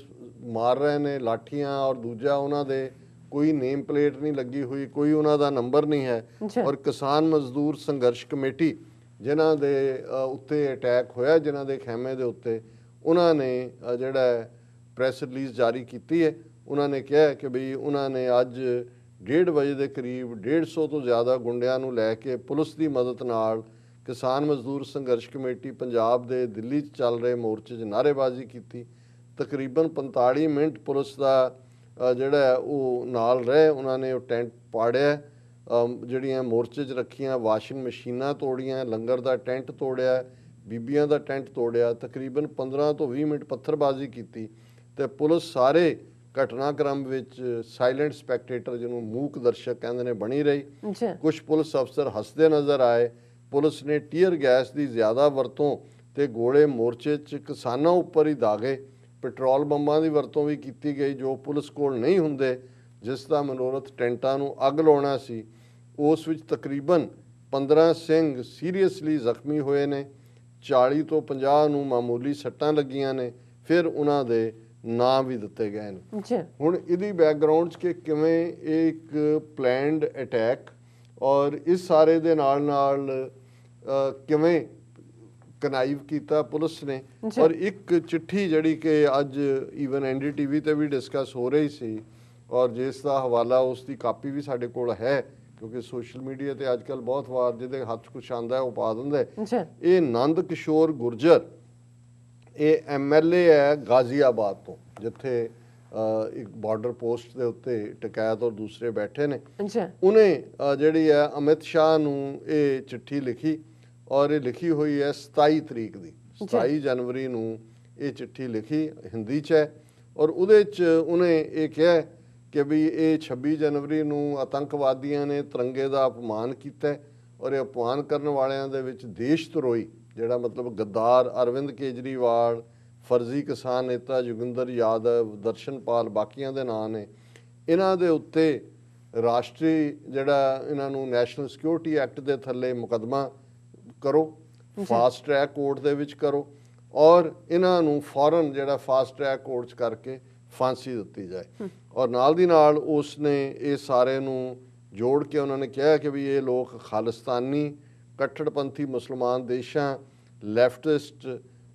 ਮਾਰ ਰਹੇ ਨੇ ਲਾਠੀਆਂ, ਔਰ ਦੂਜਾ ਉਹਨਾਂ ਦੇ ਕੋਈ ਨੇਮ ਪਲੇਟ ਨਹੀਂ ਲੱਗੀ ਹੋਈ, ਕੋਈ ਉਹਨਾਂ ਦਾ ਨੰਬਰ ਨਹੀਂ ਹੈ। ਔਰ ਕਿਸਾਨ ਮਜ਼ਦੂਰ ਸੰਘਰਸ਼ ਕਮੇਟੀ ਜਿਨ੍ਹਾਂ ਦੇ ਉੱਤੇ ਅਟੈਕ ਹੋਇਆ, ਜਿਨ੍ਹਾਂ ਦੇ ਖੈਮੇ ਦੇ ਉੱਤੇ, ਉਹਨਾਂ ਨੇ ਜਿਹੜਾ ਪ੍ਰੈਸ ਰਿਲੀਜ਼ ਜਾਰੀ ਕੀਤੀ ਹੈ। ਉਹਨਾਂ ਨੇ ਕਿਹਾ ਕਿ ਵੀ ਉਹਨਾਂ ਨੇ ਅੱਜ 1:30 ਵਜੇ ਦੇ ਕਰੀਬ 150 ਤੋਂ ਜ਼ਿਆਦਾ ਗੁੰਡਿਆਂ ਨੂੰ ਲੈ ਕੇ ਪੁਲਿਸ ਦੀ ਮਦਦ ਨਾਲ ਕਿਸਾਨ ਮਜ਼ਦੂਰ ਸੰਘਰਸ਼ ਕਮੇਟੀ ਪੰਜਾਬ ਦੇ ਦਿੱਲੀ 'ਚ ਚੱਲ ਰਹੇ ਮੋਰਚੇ 'ਚ ਨਾਅਰੇਬਾਜ਼ੀ ਕੀਤੀ। ਤਕਰੀਬਨ 45 ਮਿੰਟ ਪੁਲਿਸ ਦਾ ਜਿਹੜਾ ਉਹ ਨਾਲ ਰਹੇ। ਉਹਨਾਂ ਨੇ ਉਹ ਟੈਂਟ ਪਾੜਿਆ, ਜਿਹੜੀਆਂ ਮੋਰਚੇ 'ਚ ਰੱਖੀਆਂ ਵਾਸ਼ਿੰਗ ਮਸ਼ੀਨਾਂ ਤੋੜੀਆਂ, ਲੰਗਰ ਦਾ ਟੈਂਟ ਤੋੜਿਆ, ਬੀਬੀਆਂ ਦਾ ਟੈਂਟ ਤੋੜਿਆ। ਤਕਰੀਬਨ 15 ਤੋਂ 20 ਮਿੰਟ ਪੱਥਰਬਾਜ਼ੀ ਕੀਤੀ ਤੇ ਪੁਲਿਸ ਸਾਰੇ ਘਟਨਾਕ੍ਰਮ ਵਿੱਚ ਸਾਇਲੈਂਟ ਸਪੈਕਟੇਟਰ, ਜਿਹਨੂੰ ਮੂਕ ਦਰਸ਼ਕ ਕਹਿੰਦੇ ਨੇ, ਬਣੀ ਰਹੀ। ਕੁਝ ਪੁਲਿਸ ਅਫਸਰ ਹੱਸਦੇ ਨਜ਼ਰ ਆਏ। ਪੁਲਿਸ ਨੇ ਟੀਅਰ ਗੈਸ ਦੀ ਜ਼ਿਆਦਾ ਵਰਤੋਂ ਤੇ ਗੋਲੇ ਮੋਰਚੇ 'ਚ ਕਿਸਾਨਾਂ ਉੱਪਰ ਹੀ ਦਾਗੇ। ਪੈਟਰੋਲ ਬੰਬਾਂ ਦੀ ਵਰਤੋਂ ਵੀ ਕੀਤੀ ਗਈ ਜੋ ਪੁਲਿਸ ਕੋਲ ਨਹੀਂ ਹੁੰਦੇ, ਜਿਸ ਦਾ ਮਨੋਰਥ ਟੈਂਟਾਂ ਨੂੰ ਅੱਗ ਲਾਉਣਾ ਸੀ। ਉਸ ਵਿੱਚ ਤਕਰੀਬਨ 15 ਸਿੰਘ ਸੀਰੀਅਸਲੀ ਜ਼ਖਮੀ ਹੋਏ ਨੇ, 40 ਤੋਂ 50 ਨੂੰ ਮਾਮੂਲੀ ਸੱਟਾਂ ਲੱਗੀਆਂ ਨੇ। ਫਿਰ ਉਹਨਾਂ ਦੇ ਨਾਂ ਵੀ ਦਿੱਤੇ ਗਏ ਨੇ। ਹੁਣ ਇਹਦੀ ਬੈਕਗਰਾਉਂਡ 'ਚ ਕਿ ਕਿਵੇਂ ਇਹ ਇੱਕ ਪਲੈਨਡ ਅਟੈਕ ਔਰ ਇਸ ਸਾਰੇ ਦੇ ਨਾਲ ਕਿਵੇਂ ਕਨਾਈਵ ਕੀਤਾ ਪੁਲਿਸ ਨੇ। ਔਰ ਇੱਕ ਚਿੱਠੀ ਜਿਹੜੀ ਕਿ ਅੱਜ ਈਵਨ NDTV ਤੇ ਵੀ ਡਿਸਕਸ ਹੋ ਰਹੀ ਸੀ, ਔਰ ਜਿਸ ਦਾ ਹਵਾਲਾ, ਉਸ ਦੀ ਕਾਪੀ ਵੀ ਸਾਡੇ ਕੋਲ ਹੈ, ਕਿਉਂਕਿ ਸੋਸ਼ਲ ਮੀਡੀਆ ਤੇ ਅੱਜ ਕੱਲ੍ਹ ਬਹੁਤ ਵਾਰ ਜਿਹਦੇ ਹੱਥ ਕੁਛ ਆਉਂਦਾ ਉਹ ਪਾ ਦਿੰਦਾ। ਇਹ ਨੰਦ ਕਿਸ਼ੋਰ ਗੁਰਜਰ, ਇਹ MLA ਹੈ ਗਾਜ਼ੀਆਬਾਦ ਤੋਂ, ਜਿੱਥੇ ਇੱਕ ਬਾਰਡਰ ਪੋਸਟ ਦੇ ਉੱਤੇ ਟਕੈਤ ਔਰ ਦੂਸਰੇ ਬੈਠੇ ਨੇ। ਉਹਨੇ ਜਿਹੜੀ ਹੈ ਅਮਿਤ ਸ਼ਾਹ ਨੂੰ ਇਹ ਚਿੱਠੀ ਲਿਖੀ, ਔਰ ਇਹ ਲਿਖੀ ਹੋਈ ਹੈ 27 ਤਰੀਕ ਦੀ, 27 ਜਨਵਰੀ ਨੂੰ ਇਹ ਚਿੱਠੀ ਲਿਖੀ, ਹਿੰਦੀ 'ਚ ਹੈ। ਔਰ ਉਹਦੇ 'ਚ ਉਹਨੇ ਇਹ ਕਿਹਾ ਕਿ ਵੀ ਇਹ 26 ਜਨਵਰੀ ਨੂੰ ਆਤੰਕਵਾਦੀਆਂ ਨੇ ਤਿਰੰਗੇ ਦਾ ਅਪਮਾਨ ਕੀਤਾ, ਔਰ ਇਹ ਅਪਮਾਨ ਕਰਨ ਵਾਲਿਆਂ ਦੇ ਵਿੱਚ ਦੇਸ਼ ਧਰੋਹੀ, ਜਿਹੜਾ ਮਤਲਬ ਗੱਦਾਰ ਅਰਵਿੰਦ ਕੇਜਰੀਵਾਲ, ਫਰਜ਼ੀ ਕਿਸਾਨ ਨੇਤਾ ਜੋਗਿੰਦਰ ਯਾਦਵ, ਦਰਸ਼ਨਪਾਲ, ਬਾਕੀਆਂ ਦੇ ਨਾਂ ਨੇ। ਇਹਨਾਂ ਦੇ ਉੱਤੇ ਰਾਸ਼ਟਰੀ ਜਿਹੜਾ ਇਹਨਾਂ ਨੂੰ ਨੈਸ਼ਨਲ ਸਿਕਿਉਰਿਟੀ ਐਕਟ ਦੇ ਥੱਲੇ ਮੁਕੱਦਮਾ ਕਰੋ, ਫਾਸਟ ਟਰੈਕ ਕੋਰਟ ਦੇ ਵਿੱਚ ਕਰੋ, ਔਰ ਇਹਨਾਂ ਨੂੰ ਫੌਰਨ ਜਿਹੜਾ ਫਾਸਟ ਟਰੈਕ ਕੋਰਟ 'ਚ ਕਰਕੇ ਫਾਂਸੀ ਦਿੱਤੀ ਜਾਏ। ਔਰ ਨਾਲ ਦੀ ਨਾਲ ਉਸ ਨੇ ਇਹ ਸਾਰੇ ਨੂੰ ਜੋੜ ਕੇ ਉਹਨਾਂ ਨੇ ਕਿਹਾ ਕਿ ਵੀ ਇਹ ਲੋਕ ਖਾਲਿਸਤਾਨੀ, ਕੱਟੜਪੰਥੀ ਮੁਸਲਮਾਨ ਦੇਸ਼ਾਂ, ਲੈਫਟਿਸਟ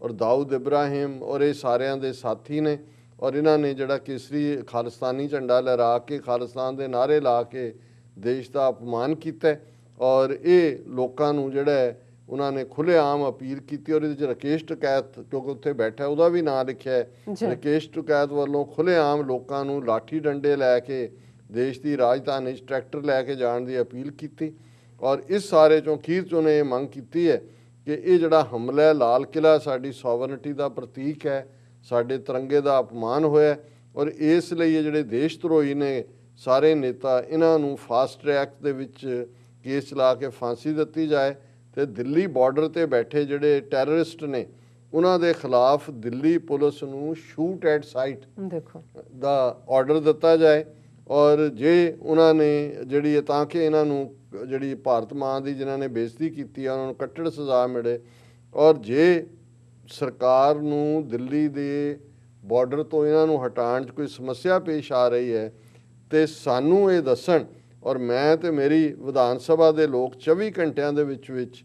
ਔਰ ਦਾਊਦ ਇਬਰਾਹਿਮ ਔਰ ਇਹ ਸਾਰਿਆਂ ਦੇ ਸਾਥੀ ਨੇ। ਔਰ ਇਹਨਾਂ ਨੇ ਜਿਹੜਾ ਕੇਸਰੀ ਖਾਲਿਸਤਾਨੀ ਝੰਡਾ ਲਹਿਰਾ ਕੇ, ਖਾਲਿਸਤਾਨ ਦੇ ਨਾਅਰੇ ਲਾ ਕੇ ਦੇਸ਼ ਦਾ ਅਪਮਾਨ ਕੀਤਾ। ਔਰ ਇਹ ਲੋਕਾਂ ਨੂੰ ਜਿਹੜਾ ਉਹਨਾਂ ਨੇ ਖੁੱਲ੍ਹੇਆਮ ਅਪੀਲ ਕੀਤੀ। ਔਰ ਇਹਦੇ 'ਚ ਰਾਕੇਸ਼ ਟਕੈਤ, ਕਿਉਂਕਿ ਉੱਥੇ ਬੈਠਾ, ਉਹਦਾ ਵੀ ਨਾਂ ਲਿਖਿਆ ਹੈ। ਰਾਕੇਸ਼ ਟਕੈਤ ਵੱਲੋਂ ਖੁੱਲ੍ਹੇਆਮ ਲੋਕਾਂ ਨੂੰ ਲਾਠੀ ਡੰਡੇ ਲੈ ਕੇ ਦੇਸ਼ ਦੀ ਰਾਜਧਾਨੀ 'ਚ ਟਰੈਕਟਰ ਲੈ ਕੇ ਜਾਣ ਦੀ ਅਪੀਲ ਕੀਤੀ। ਔਰ ਇਸ ਸਾਰੇ 'ਚੋਂ ਅਖੀਰ 'ਚ ਉਹਨੇ ਇਹ ਮੰਗ ਕੀਤੀ ਹੈ ਕਿ ਇਹ ਜਿਹੜਾ ਹਮਲਾ ਹੈ, ਲਾਲ ਕਿਲ੍ਹਾ ਸਾਡੀ ਸੋਵਰਨਿਟੀ ਦਾ ਪ੍ਰਤੀਕ ਹੈ, ਸਾਡੇ ਤਿਰੰਗੇ ਦਾ ਅਪਮਾਨ ਹੋਇਆ, ਔਰ ਇਸ ਲਈ ਇਹ ਜਿਹੜੇ ਦੇਸ਼ ਧਰੋਹੀ ਨੇ ਸਾਰੇ ਨੇਤਾ, ਇਹਨਾਂ ਨੂੰ ਫਾਸਟ ਟਰੈਕ ਦੇ ਵਿੱਚ ਕੇਸ ਚਲਾ ਕੇ ਫਾਂਸੀ ਦਿੱਤੀ ਜਾਏ। ਤੇ ਦਿੱਲੀ ਬਾਰਡਰ ਤੇ ਬੈਠੇ ਜਿਹੜੇ ਟੈਰਰਿਸਟ ਨੇ, ਉਹਨਾਂ ਦੇ ਖਿਲਾਫ ਦਿੱਲੀ ਪੁਲਿਸ ਨੂੰ shoot at site the order ਦਿੱਤਾ ਜਾਏ। ਔਰ ਜੇ ਉਹਨਾਂ ਨੇ ਜਿਹੜੀ ਤਾਂ ਕਿ ਇਹਨਾਂ ਨੂੰ ਜਿਹੜੀ ਭਾਰਤ ਮਾਂ ਦੀ ਜਿਨ੍ਹਾਂ ਨੇ ਬੇਇੱਜ਼ਤੀ ਕੀਤੀ ਆ, ਉਹਨਾਂ ਨੂੰ ਕੱਟੜ ਸਜ਼ਾ ਮਿਲੇ। ਔਰ ਜੇ ਸਰਕਾਰ ਨੂੰ ਦਿੱਲੀ ਦੇ ਬਾਰਡਰ ਤੋਂ ਇਹਨਾਂ ਨੂੰ ਹਟਾਉਣ 'ਚ ਕੋਈ ਸਮੱਸਿਆ ਪੇਸ਼ ਆ ਰਹੀ ਹੈ ਤੇ ਸਾਨੂੰ ਇਹ ਦੱਸਣ, ਔਰ ਮੈਂ ਤੇ ਮੇਰੀ ਵਿਧਾਨ ਸਭਾ ਦੇ ਲੋਕ 24 ਘੰਟਿਆਂ ਦੇ ਵਿੱਚ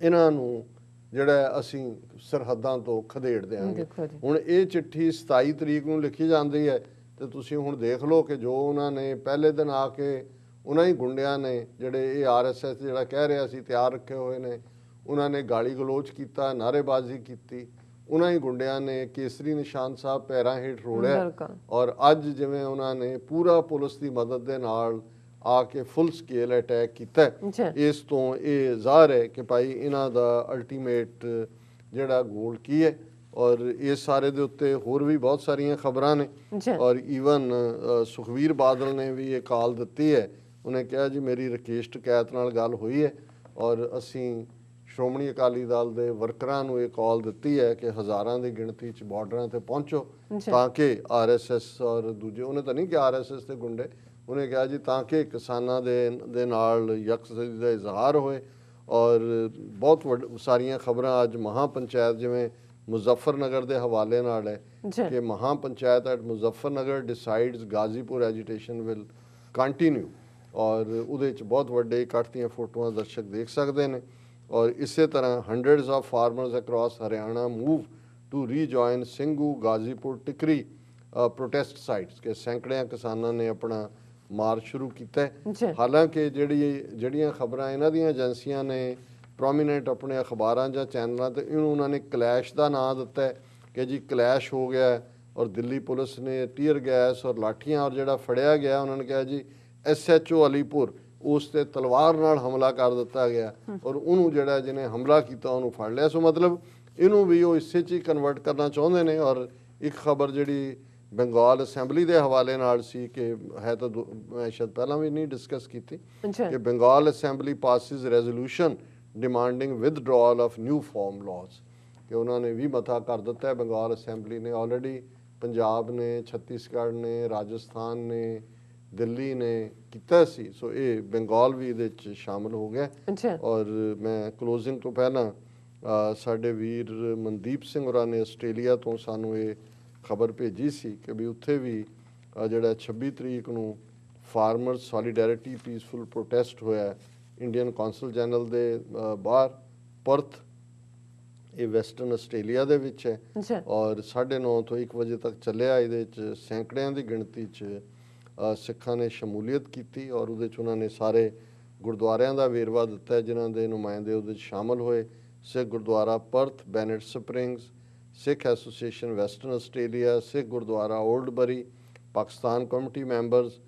ਇਹਨਾਂ ਨੂੰ ਜਿਹੜਾ ਅਸੀਂ ਸਰਹੱਦਾਂ ਤੋਂ ਖਦੇੜ ਦਿਆਂਗੇ। ਹੁਣ ਇਹ ਚਿੱਠੀ 27 ਤਰੀਕ ਨੂੰ ਲਿਖੀ ਜਾਂਦੀ ਹੈ ਤੇ ਤੁਸੀਂ ਹੁਣ ਦੇਖ ਲਓ ਕਿ ਜੋ ਉਹਨਾਂ ਨੇ ਪਹਿਲੇ ਦਿਨ ਆ ਕੇ ਉਹਨਾਂ ਹੀ ਗੁੰਡਿਆਂ ਨੇ ਜਿਹੜੇ ਇਹ RSS ਜਿਹੜਾ ਕਹਿ ਰਿਹਾ ਸੀ ਤਿਆਰ ਰੱਖੇ ਹੋਏ ਨੇ, ਉਹਨਾਂ ਨੇ ਗਾਲੀ ਗਲੋਚ ਕੀਤਾ, ਨਾਅਰੇਬਾਜ਼ੀ ਕੀਤੀ। ਉਹਨਾਂ ਹੀ ਗੁੰਡਿਆਂ ਨੇ ਕੇਸਰੀ ਨਿਸ਼ਾਨ ਸਾਹਿਬ ਪੈਰਾਂ ਹੇਠ ਰੋੜਿਆ। ਔਰ ਅੱਜ ਜਿਵੇਂ ਉਹਨਾਂ ਨੇ ਪੂਰਾ ਪੁਲਿਸ ਦੀ ਮਦਦ ਦੇ ਨਾਲ ਆ ਕੇ ਫੁੱਲ ਸਕੇਲ ਅਟੈਕ ਕੀਤਾ, ਇਸ ਤੋਂ ਇਹ ਜ਼ਾਹਰ ਹੈ ਕਿ ਭਾਈ ਇਹਨਾਂ ਦਾ ਅਲਟੀਮੇਟ ਜਿਹੜਾ ਗੋਲ ਕੀ ਹੈ। ਔਰ ਇਸ ਸਾਰੇ ਦੇ ਉੱਤੇ ਹੋਰ ਵੀ ਬਹੁਤ ਸਾਰੀਆਂ ਖਬਰਾਂ ਨੇ। ਔਰ ਈਵਨ ਸੁਖਵੀਰ ਬਾਦਲ ਨੇ ਵੀ ਇਹ ਕਾਲ ਦਿੱਤੀ ਹੈ। ਉਹਨੇ ਕਿਹਾ ਜੀ ਮੇਰੀ ਰਾਕੇਸ਼ ਟਕੈਤ ਨਾਲ ਗੱਲ ਹੋਈ ਹੈ ਔਰ ਅਸੀਂ ਸ਼੍ਰੋਮਣੀ ਅਕਾਲੀ ਦਲ ਦੇ ਵਰਕਰਾਂ ਨੂੰ ਇਹ ਕਾਲ ਦਿੱਤੀ ਹੈ ਕਿ ਹਜ਼ਾਰਾਂ ਦੀ ਗਿਣਤੀ 'ਚ ਬਾਰਡਰਾਂ ਤੇ ਪਹੁੰਚੋ ਤਾਂ ਕਿ RSS ਔਰ ਦੂਜੇ, ਉਹਨੇ ਤਾਂ ਨਹੀਂ ਕਿਹਾ RSS ਦੇ ਗੁੰਡੇ, ਉਹਨੇ ਕਿਹਾ ਜੀ ਤਾਂ ਕਿ ਕਿਸਾਨਾਂ ਦੇ ਨਾਲ ਯਕਸੁਰਤਾ ਦਾ ਇਜ਼ਹਾਰ ਹੋਏ। ਔਰ ਬਹੁਤ ਸਾਰੀਆਂ ਖਬਰਾਂ ਅੱਜ ਮਹਾਪੰਚਾਇਤ ਜਿਵੇਂ ਮੁਜ਼ੱਫਰਨਗਰ ਦੇ ਹਵਾਲੇ ਨਾਲ ਹੈ ਕਿ mahapanchayat at Muzaffarnagar ਡਿਸਾਈਡਸ Ghazipur agitation will continue. ਔਰ ਉਹਦੇ 'ਚ ਬਹੁਤ ਵੱਡੇ ਇਕੱਠ ਦੀਆਂ ਫੋਟੋਆਂ ਦਰਸ਼ਕ ਦੇਖ ਸਕਦੇ ਨੇ। ਔਰ ਇਸੇ ਤਰ੍ਹਾਂ hundreds of farmers across Haryana move to rejoin Singhu Ghazipur Tikri protest sites ਕਿ ਸੈਂਕੜਿਆਂ ਕਿਸਾਨਾਂ ਨੇ ਆਪਣਾ ਮਾਰਚ ਸ਼ੁਰੂ ਕੀਤਾ ਹੈ। ਜੀ ਹਾਲਾਂਕਿ ਜਿਹੜੀਆਂ ਖਬਰਾਂ ਇਹਨਾਂ ਦੀਆਂ ਏਜੰਸੀਆਂ ਨੇ ਪ੍ਰੋਮੀਨੈਂਟ ਆਪਣੇ ਅਖਬਾਰਾਂ ਜਾਂ ਚੈਨਲਾਂ ਤੇ ਇਹਨੂੰ ਉਹਨਾਂ ਨੇ ਕਲੈਸ਼ ਦਾ ਨਾਂ ਦਿੱਤਾ ਹੈ ਕਿ ਜੀ ਕਲੈਸ਼ ਹੋ ਗਿਆ ਹੈ ਔਰ ਦਿੱਲੀ ਪੁਲਿਸ ਨੇ ਟੀਅਰ ਗੈਸ ਔਰ ਲਾਠੀਆਂ ਔਰ ਜਿਹੜਾ ਫੜਿਆ ਗਿਆ ਉਹਨਾਂ ਨੇ ਕਿਹਾ ਜੀ SHO ਅਲੀਪੁਰ ਉਸ ਤੇ ਤਲਵਾਰ ਨਾਲ ਹਮਲਾ ਕਰ ਦਿੱਤਾ ਗਿਆ ਔਰ ਉਹਨੂੰ ਜਿਹੜਾ ਜਿਹਨੇ ਹਮਲਾ ਕੀਤਾ ਉਹਨੂੰ ਫੜ ਲਿਆ। ਸੋ ਮਤਲਬ ਇਹਨੂੰ ਵੀ ਉਹ ਇਸੇ 'ਚ ਹੀ ਕਨਵਰਟ ਕਰਨਾ ਚਾਹੁੰਦੇ ਨੇ। ਔਰ ਇੱਕ ਖਬਰ ਜਿਹੜੀ ਬੰਗਾਲ ਅਸੈਂਬਲੀ ਦੇ ਹਵਾਲੇ ਨਾਲ ਸੀ ਕਿ ਹੈ ਤਾਂ ਮੈਂ ਸ਼ਾਇਦ ਪਹਿਲਾਂ ਵੀ ਨਹੀਂ ਡਿਸਕਸ ਕੀਤੀ ਕਿ Bengal assembly passes resolution demanding withdrawal of new farm laws ਕਿ ਉਹਨਾਂ ਨੇ ਵੀ ਮਤਾ ਕਰ ਦਿੱਤਾ ਹੈ ਬੰਗਾਲ ਅਸੈਂਬਲੀ ਨੇ। ਆਲਰੇਡੀ ਪੰਜਾਬ ਨੇ, ਛੱਤੀਸਗੜ੍ਹ ਨੇ, ਰਾਜਸਥਾਨ ਨੇ, ਦਿੱਲੀ ਨੇ ਕੀਤਾ ਸੀ। ਸੋ ਇਹ ਬੰਗਾਲ ਵੀ ਇਹਦੇ 'ਚ ਸ਼ਾਮਲ ਹੋ ਗਿਆ। ਔਰ ਮੈਂ ਕਲੋਜ਼ਿੰਗ ਤੋਂ ਪਹਿਲਾਂ ਸਾਡੇ ਵੀਰ ਮਨਦੀਪ ਸਿੰਘ ਹੋਰਾਂ ਨੇ ਆਸਟ੍ਰੇਲੀਆ ਤੋਂ ਸਾਨੂੰ ਇਹ ਖਬਰ ਭੇਜੀ ਸੀ ਕਿ ਵੀ ਉੱਥੇ ਵੀ ਜਿਹੜਾ 26 ਤਰੀਕ ਨੂੰ ਫਾਰਮਰਸ ਸੋਲੀਡੈਰਿਟੀ ਪੀਸਫੁਲ ਪ੍ਰੋਟੈਸਟ ਹੋਇਆ ਇੰਡੀਅਨ ਕੌਂਸਲ ਜਨਰਲ ਦੇ ਬਾਹਰ ਪਰਥ, ਇਹ ਵੈਸਟਰਨ ਆਸਟ੍ਰੇਲੀਆ ਦੇ ਵਿੱਚ ਹੈ ਔਰ 9:30 ਤੋਂ 1 ਵਜੇ ਤੱਕ ਚੱਲਿਆ। ਇਹਦੇ 'ਚ ਸੈਂਕੜਿਆਂ ਦੀ ਗਿਣਤੀ 'ਚ ਸਿੱਖਾਂ ਨੇ ਸ਼ਮੂਲੀਅਤ ਕੀਤੀ ਔਰ ਉਹਦੇ 'ਚ ਉਹਨਾਂ ਨੇ ਸਾਰੇ ਗੁਰਦੁਆਰਿਆਂ ਦਾ ਵੇਰਵਾ ਦਿੱਤਾ ਜਿਨ੍ਹਾਂ ਦੇ ਨੁਮਾਇੰਦੇ ਉਹਦੇ 'ਚ ਸ਼ਾਮਲ ਹੋਏ। Sikh Gurdwara Perth, Bennett Springs, Sikh Association Western Australia, Sikh Gurdwara Oldbury, Pakistan community members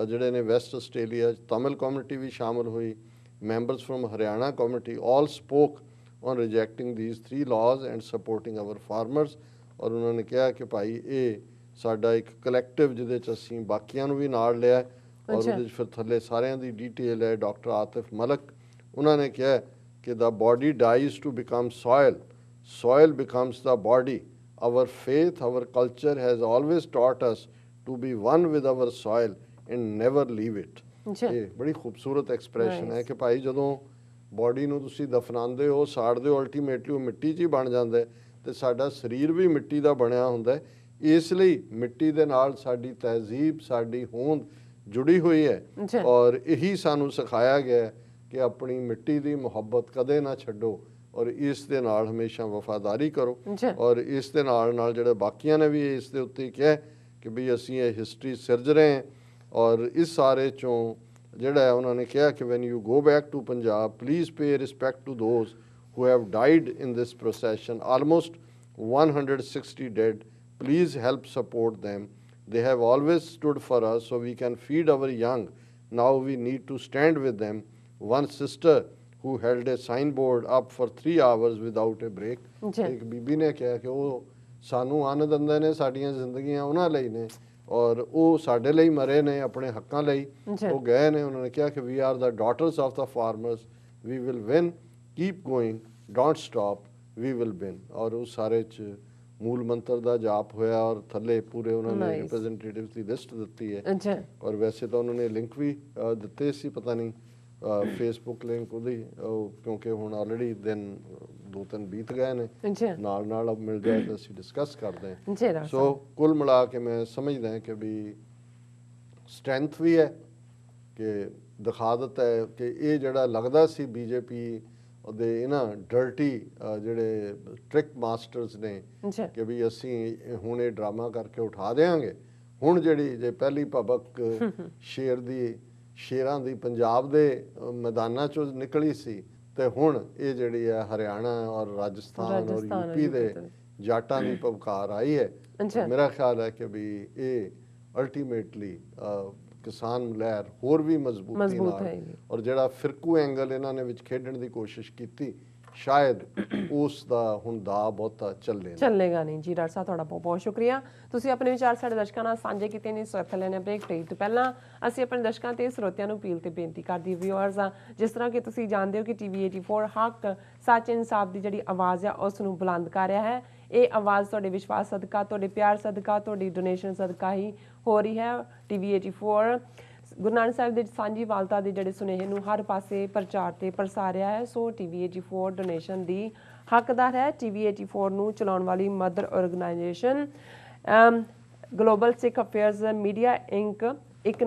ਜਿਹੜੇ ਨੇ ਵੈਸਟ ਆਸਟ੍ਰੇਲੀਆ, ਤਮਿਲ ਕਮਿਊਨਿਟੀ ਵੀ ਸ਼ਾਮਲ ਹੋਈ, members from Haryana community all spoke on rejecting these 3 laws and supporting our farmers. ਔਰ ਉਹਨਾਂ ਨੇ ਕਿਹਾ ਕਿ ਭਾਈ ਇਹ ਸਾਡਾ ਇੱਕ ਕਲੈਕਟਿਵ ਜਿਹਦੇ 'ਚ ਅਸੀਂ ਬਾਕੀਆਂ ਨੂੰ ਵੀ ਨਾਲ ਲਿਆ ਔਰ ਉਹਦੇ 'ਚ ਫਿਰ ਥੱਲੇ ਸਾਰਿਆਂ ਦੀ ਡੀਟੇਲ ਹੈ। ਡਾਕਟਰ ਆਤਿਫ ਮਲਕ ਉਹਨਾਂ ਨੇ ਕਿਹਾ ਕਿ the body dies to become soil, soil becomes the body. Our faith, our culture has always taught us to be one with our soil and never leave it. ਇਹ ਬੜੀ ਖੂਬਸੂਰਤ ਐਕਸਪ੍ਰੈਸ਼ਨ ਹੈ ਕਿ ਭਾਈ ਜਦੋਂ ਬੋਡੀ ਨੂੰ ਤੁਸੀਂ ਦਫਨਾਉਂਦੇ ਹੋ, ਸਾੜਦੇ ਹੋ, ਅਲਟੀਮੇਟਲੀ ਉਹ ਮਿੱਟੀ 'ਚ ਹੀ ਬਣ ਜਾਂਦਾ ਹੈ ਤੇ ਸਾਡਾ ਸਰੀਰ ਵੀ ਮਿੱਟੀ ਦਾ ਬਣਿਆ ਹੁੰਦਾ ਹੈ। ਇਸ ਲਈ ਮਿੱਟੀ ਦੇ ਨਾਲ ਸਾਡੀ ਤਹਿਜ਼ੀਬ, ਸਾਡੀ ਹੋਂਦ ਜੁੜੀ ਹੋਈ ਹੈ ਔਰ ਇਹੀ ਸਾਨੂੰ ਸਿਖਾਇਆ ਗਿਆ ਕਿ ਆਪਣੀ ਮਿੱਟੀ ਦੀ ਮੁਹੱਬਤ ਕਦੇ ਨਾ ਛੱਡੋ ਔਰ ਇਸ ਦੇ ਨਾਲ ਹਮੇਸ਼ਾ ਵਫਾਦਾਰੀ ਕਰੋ। ਔਰ ਇਸ ਦੇ ਨਾਲ ਜਿਹੜੇ ਬਾਕੀਆਂ ਨੇ ਵੀ ਇਸ ਦੇ ਉੱਤੇ ਕਿਹਾ ਕਿ ਵੀ ਅਸੀਂ ਇਹ ਹਿਸਟਰੀ ਸਿਰਜ ਰਹੇ ਹਾਂ ਔਰ ਇਸ ਸਾਰੇ 'ਚੋਂ ਜਿਹੜਾ ਉਹਨਾਂ ਨੇ ਕਿਹਾ ਕਿ when you go back to Punjab please pay respect to those who have died in this procession, almost 160 dead. Please help support them. They have always stood for us so we can feed our young. Now we need to stand with them. One sister who held a signboard up for 3 hours without a break. ਇੱਕ ਬੀਬੀ ਨੇ ਕਿਹਾ ਕਿ ਉਹ ਸਾਨੂੰ ਅੰਨ ਦਿੰਦੇ ਨੇ, ਸਾਡੀਆਂ ਜ਼ਿੰਦਗੀਆਂ ਉਹਨਾਂ ਲਈ ਨੇ ਔਰ ਉਹ ਸਾਡੇ ਲਈ ਮਰੇ ਨੇ ਆਪਣੇ ਹੱਕਾਂ ਲਈ ਉਹ ਗਏ ਨੇ। ਉਹਨਾਂ ਨੇ ਕਿਹਾ ਕਿ we are the daughters of the farmers, we will win, keep going, don't stop, we will win। ਔਰ ਉਹ ਸਾਰੇ 'ਚ ਮੂਲ ਮੰਤਰ ਦਾ ਜਾਪ ਹੋਇਆ ਔਰ ਥੱਲੇ ਪੂਰੇ ਉਹਨਾਂ ਨੇ ਰਿਪਰੈਜ਼ੈਂਟੇਟਿਵਸ ਦੀ ਲਿਸਟ ਦਿੱਤੀ ਹੈ ਔਰ ਵੈਸੇ ਤਾਂ ਉਹਨਾਂ ਨੇ ਲਿੰਕ ਵੀ ਦਿੱਤੇ ਸੀ, ਪਤਾ ਨਹੀਂ ਫੇਸਬੁੱਕ ਲਿੰਕ ਉਹਦੀ ਕਿਉਂਕਿ ਹੁਣ ਆਲਰੇਡੀ ਦਿਨ 2-3 ਬੀਤ ਗਏ ਨੇ, ਨਾਲ ਅਬ ਮਿਲ ਜਾਏ ਤਾਂ ਅਸੀਂ ਡਿਸਕਸ ਕਰਦੇ ਹਾਂ। ਸੋ ਕੁੱਲ ਮਿਲਾ ਕੇ ਮੈਂ ਸਮਝਦਾ ਕਿ ਵੀ ਸਟਰੈਂਥ ਵੀ ਹੈ ਕਿ ਦਿਖਾ ਦਿੱਤਾ ਹੈ ਕਿ ਇਹ ਜਿਹੜਾ ਲੱਗਦਾ ਸੀ ਬੀਜੇਪੀ ਉਹਦੇ ਇਹਨਾਂ ਡਰਟੀ ਜਿਹੜੇ ਟ੍ਰਿਕ ਮਾਸਟਰਸ ਨੇ ਕਿ ਵੀ ਅਸੀਂ ਹੁਣ ਇਹ ਡਰਾਮਾ ਕਰਕੇ ਉਠਾ ਦੇਵਾਂਗੇ। ਹੁਣ ਜਿਹੜੀ ਜੇ ਪਹਿਲੀ ਭਬਕ ਸ਼ੇਰਾਂ ਦੀ ਪੰਜਾਬ ਦੇ ਮੈਦਾਨਾਂ 'ਚੋਂ ਨਿਕਲੀ ਸੀ ਤੇ ਹੁਣ ਇਹ ਜਿਹੜੀ ਹੈ ਹਰਿਆਣਾ ਔਰ ਰਾਜਸਥਾਨ ਔਰ ਯੂਪੀ ਦੇ ਜਾਟਾਂ ਦੀ ਭਬਕਾਰ ਆਈ ਹੈ। ਮੇਰਾ ਖਿਆਲ ਹੈ ਕਿ ਵੀ ਇਹ ਅਲਟੀਮੇਟਲੀ ਕਿਸਾਨ ਲਹਿਰ ਹੋਰ ਵੀ ਮਜ਼ਬੂਤੀ ਨਾਲ ਔਰ ਜਿਹੜਾ ਫਿਰਕੂ ਐਂਗਲ ਇਹਨਾਂ ਨੇ ਵਿੱਚ ਖੇਡਣ ਦੀ ਕੋਸ਼ਿਸ਼ ਕੀਤੀ ਸ਼ਾਇਦ ਉਸ ਦਾ ਹੁਣ ਦਾ ਬਹੁਤਾ ਚੱਲੇਗਾ ਨਹੀਂ। ਜੀ ਡਾਕਟਰ ਸਾਹਿਬ ਤੁਹਾਡਾ ਬਹੁਤ ਬਹੁਤ ਸ਼ੁਕਰੀਆ, ਤੁਸੀਂ ਆਪਣੇ ਵਿਚਾਰ ਸਾਡੇ ਦਰਸ਼ਕਾਂ ਨਾਲ ਸਾਂਝੇ ਕੀਤੇ ਨੇ। ਸਵਾਗਤ ਲੈਣੇ ਬ੍ਰੇਕ ਤੋਂ ਪਹਿਲਾਂ ਅਸੀਂ ਆਪਣੇ ਦਰਸ਼ਕਾਂ ਤੇ ਸਰੋਤਿਆਂ ਨੂੰ ਅਪੀਲ ਤੇ ਬੇਨਤੀ ਕਰਦੀ ਵਿਊਅਰਸ ਆ, ਜਿਸ ਤਰ੍ਹਾਂ ਕਿ ਤੁਸੀਂ ਜਾਣਦੇ ਹੋ ਕਿ TV 84 ਹੱਕ ਸੱਚ ਇਨਸਾਫ ਦੀ ਜਿਹੜੀ ਆਵਾਜ਼ ਆ ਉਸ ਨੂੰ ਬੁਲੰਦ ਕਰ ਰਿਹਾ ਹੈ। ਇਹ ਆਵਾਜ਼ ਤੁਹਾਡੇ ਵਿਸ਼ਵਾਸ ਸਦਕਾ, ਤੁਹਾਡੇ ਪਿਆਰ ਸਦਕਾ, ਤੁਹਾਡੀ ਡੋਨੇਸ਼ਨ ਸਦਕਾ ਹੀ ਹੋ ਰਹੀ ਹੈ। TV 84 ਗੁਰੂ ਨਾਨਕ ਸਾਹਿਬ ਦੇ ਸਾਂਝੀ ਵਾਲਤਾ ਦੇ ਜਿਹੜੇ ਸੁਨੇਹੇ ਨੂੰ ਹਰ ਪਾਸੇ ਪ੍ਰਚਾਰ ਤੇ ਪ੍ਰਸਾਰਿਆ ਹੈ। ਸੋ TV 84 ਡੋਨੇਸ਼ਨ ਦੀ ਹੱਕਦਾਰ ਹੈ। TV 84 ਨੂੰ ਚਲਾਉਣ ਵਾਲੀ ਮਦਰ ਆਰਗੇਨਾਈਜੇਸ਼ਨ ਗਲੋਬਲ ਸਿੱਖ ਅਫੇਅਰਸ ਮੀਡੀਆ ਇੰਕ ਇੱਕ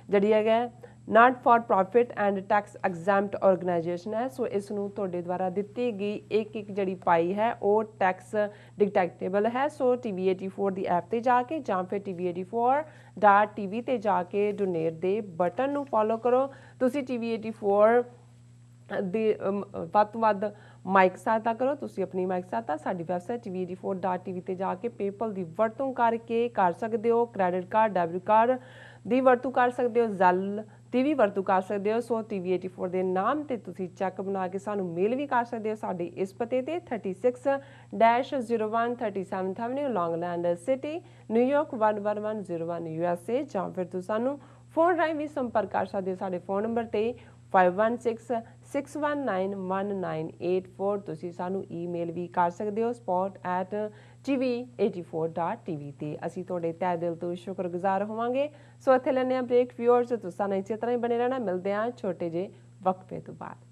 ਜਿਹੜੀ ਹੈਗਾ not for profit and tax exempt organisation ਹੈ। ਸੋ ਇਸ ਨੂੰ ਤੁਹਾਡੇ ਦੁਆਰਾ ਦਿੱਤੀ ਗਈ ਇੱਕ ਜਿਹੜੀ ਪਾਈ ਹੈ ਉਹ ਟੈਕਸ ਡਿਟੈਕਟੇਬਲ ਹੈ। ਸੋ TV84 ਦੀ ਐਪ ਤੇ ਜਾ ਕੇ ਜਾਂ ਫਿਰ TV84.tv ਤੇ ਜਾ ਕੇ ਡੋਨੇਟ ਦੇ ਬਟਨ ਨੂੰ ਫੋਲੋ ਕਰੋ। ਤੁਸੀਂ TV84 ਦੀ ਵੱਧ ਤੋਂ ਵੱਧ ਮਾਈਕ ਸਹਾਇਤਾ ਕਰੋ। ਤੁਸੀਂ ਆਪਣੀ ਮਾਈਕ ਸਹਾਇਤਾ ਸਾਡੀ ਵੈਬਸਾਈਟ TV84.tv ਤੇ ਜਾ ਕੇ ਪੇਪਲ ਦੀ ਵਰਤੋਂ ਕਰਕੇ ਕਰ ਸਕਦੇ ਹੋ। ਕ੍ਰੈਡਿਟ ਕਾਰਡ, ਡੈਬਿਟ ਕਾਰਡ ਦੀ ਵਰਤੋਂ ਕਰ ਸਕਦੇ ਹੋ, ਜ਼ੈਲ ਦੀ ਵੀ ਵਰਤੋਂ ਕਰ ਸਕਦੇ ਹੋ। ਸੋ TV84 ਦੇ ਨਾਮ ਤੇ ਤੁਸੀਂ ਚੈੱਕ ਬਣਾ ਕੇ ਸਾਨੂੰ ਮੇਲ ਵੀ ਕਰ ਸਕਦੇ ਹੋ ਸਾਡੇ ਇਸ ਪਤੇ ਤੇ 36-01 37th Avenue, Long Island City, New York 11101 USA। ਜਾਂ ਫਿਰ ਤੁਸੀਂ ਸਾਨੂੰ ਫੋਨ ਰਾਹੀਂ ਵੀ ਸੰਪਰਕ ਕਰ ਸਕਦੇ ਹੋ ਸਾਡੇ ਫੋਨ ਨੰਬਰ ਤੇ 5166191984। ਤੁਸੀਂ ਸਾਨੂੰ ਈਮੇਲ ਵੀ ਕਰ ਸਕਦੇ ਹੋ sport@tv84.tv ਤੇ। ਅਸੀਂ ਤੁਹਾਡੇ ਤਹਿ ਦਿਲ ਤੋਂ ਸ਼ੁਕਰਗੁਜ਼ਾਰ ਹੋਵਾਂਗੇ। ਸੋ ਇੱਥੇ ਲੈਂਦੇ ਹਾਂ ਬ੍ਰੇਕ। ਵਿਊਅਰਸ ਤੁਸੀਂ ਸਾਨੂੰ ਇਸੇ ਤਰ੍ਹਾਂ ਹੀ ਬਣੇ ਰਹਿਣਾ। ਮਿਲਦੇ ਹਾਂ ਛੋਟੇ ਜਿਹੇ ਵਕਫੇ ਤੋਂ ਬਾਅਦ।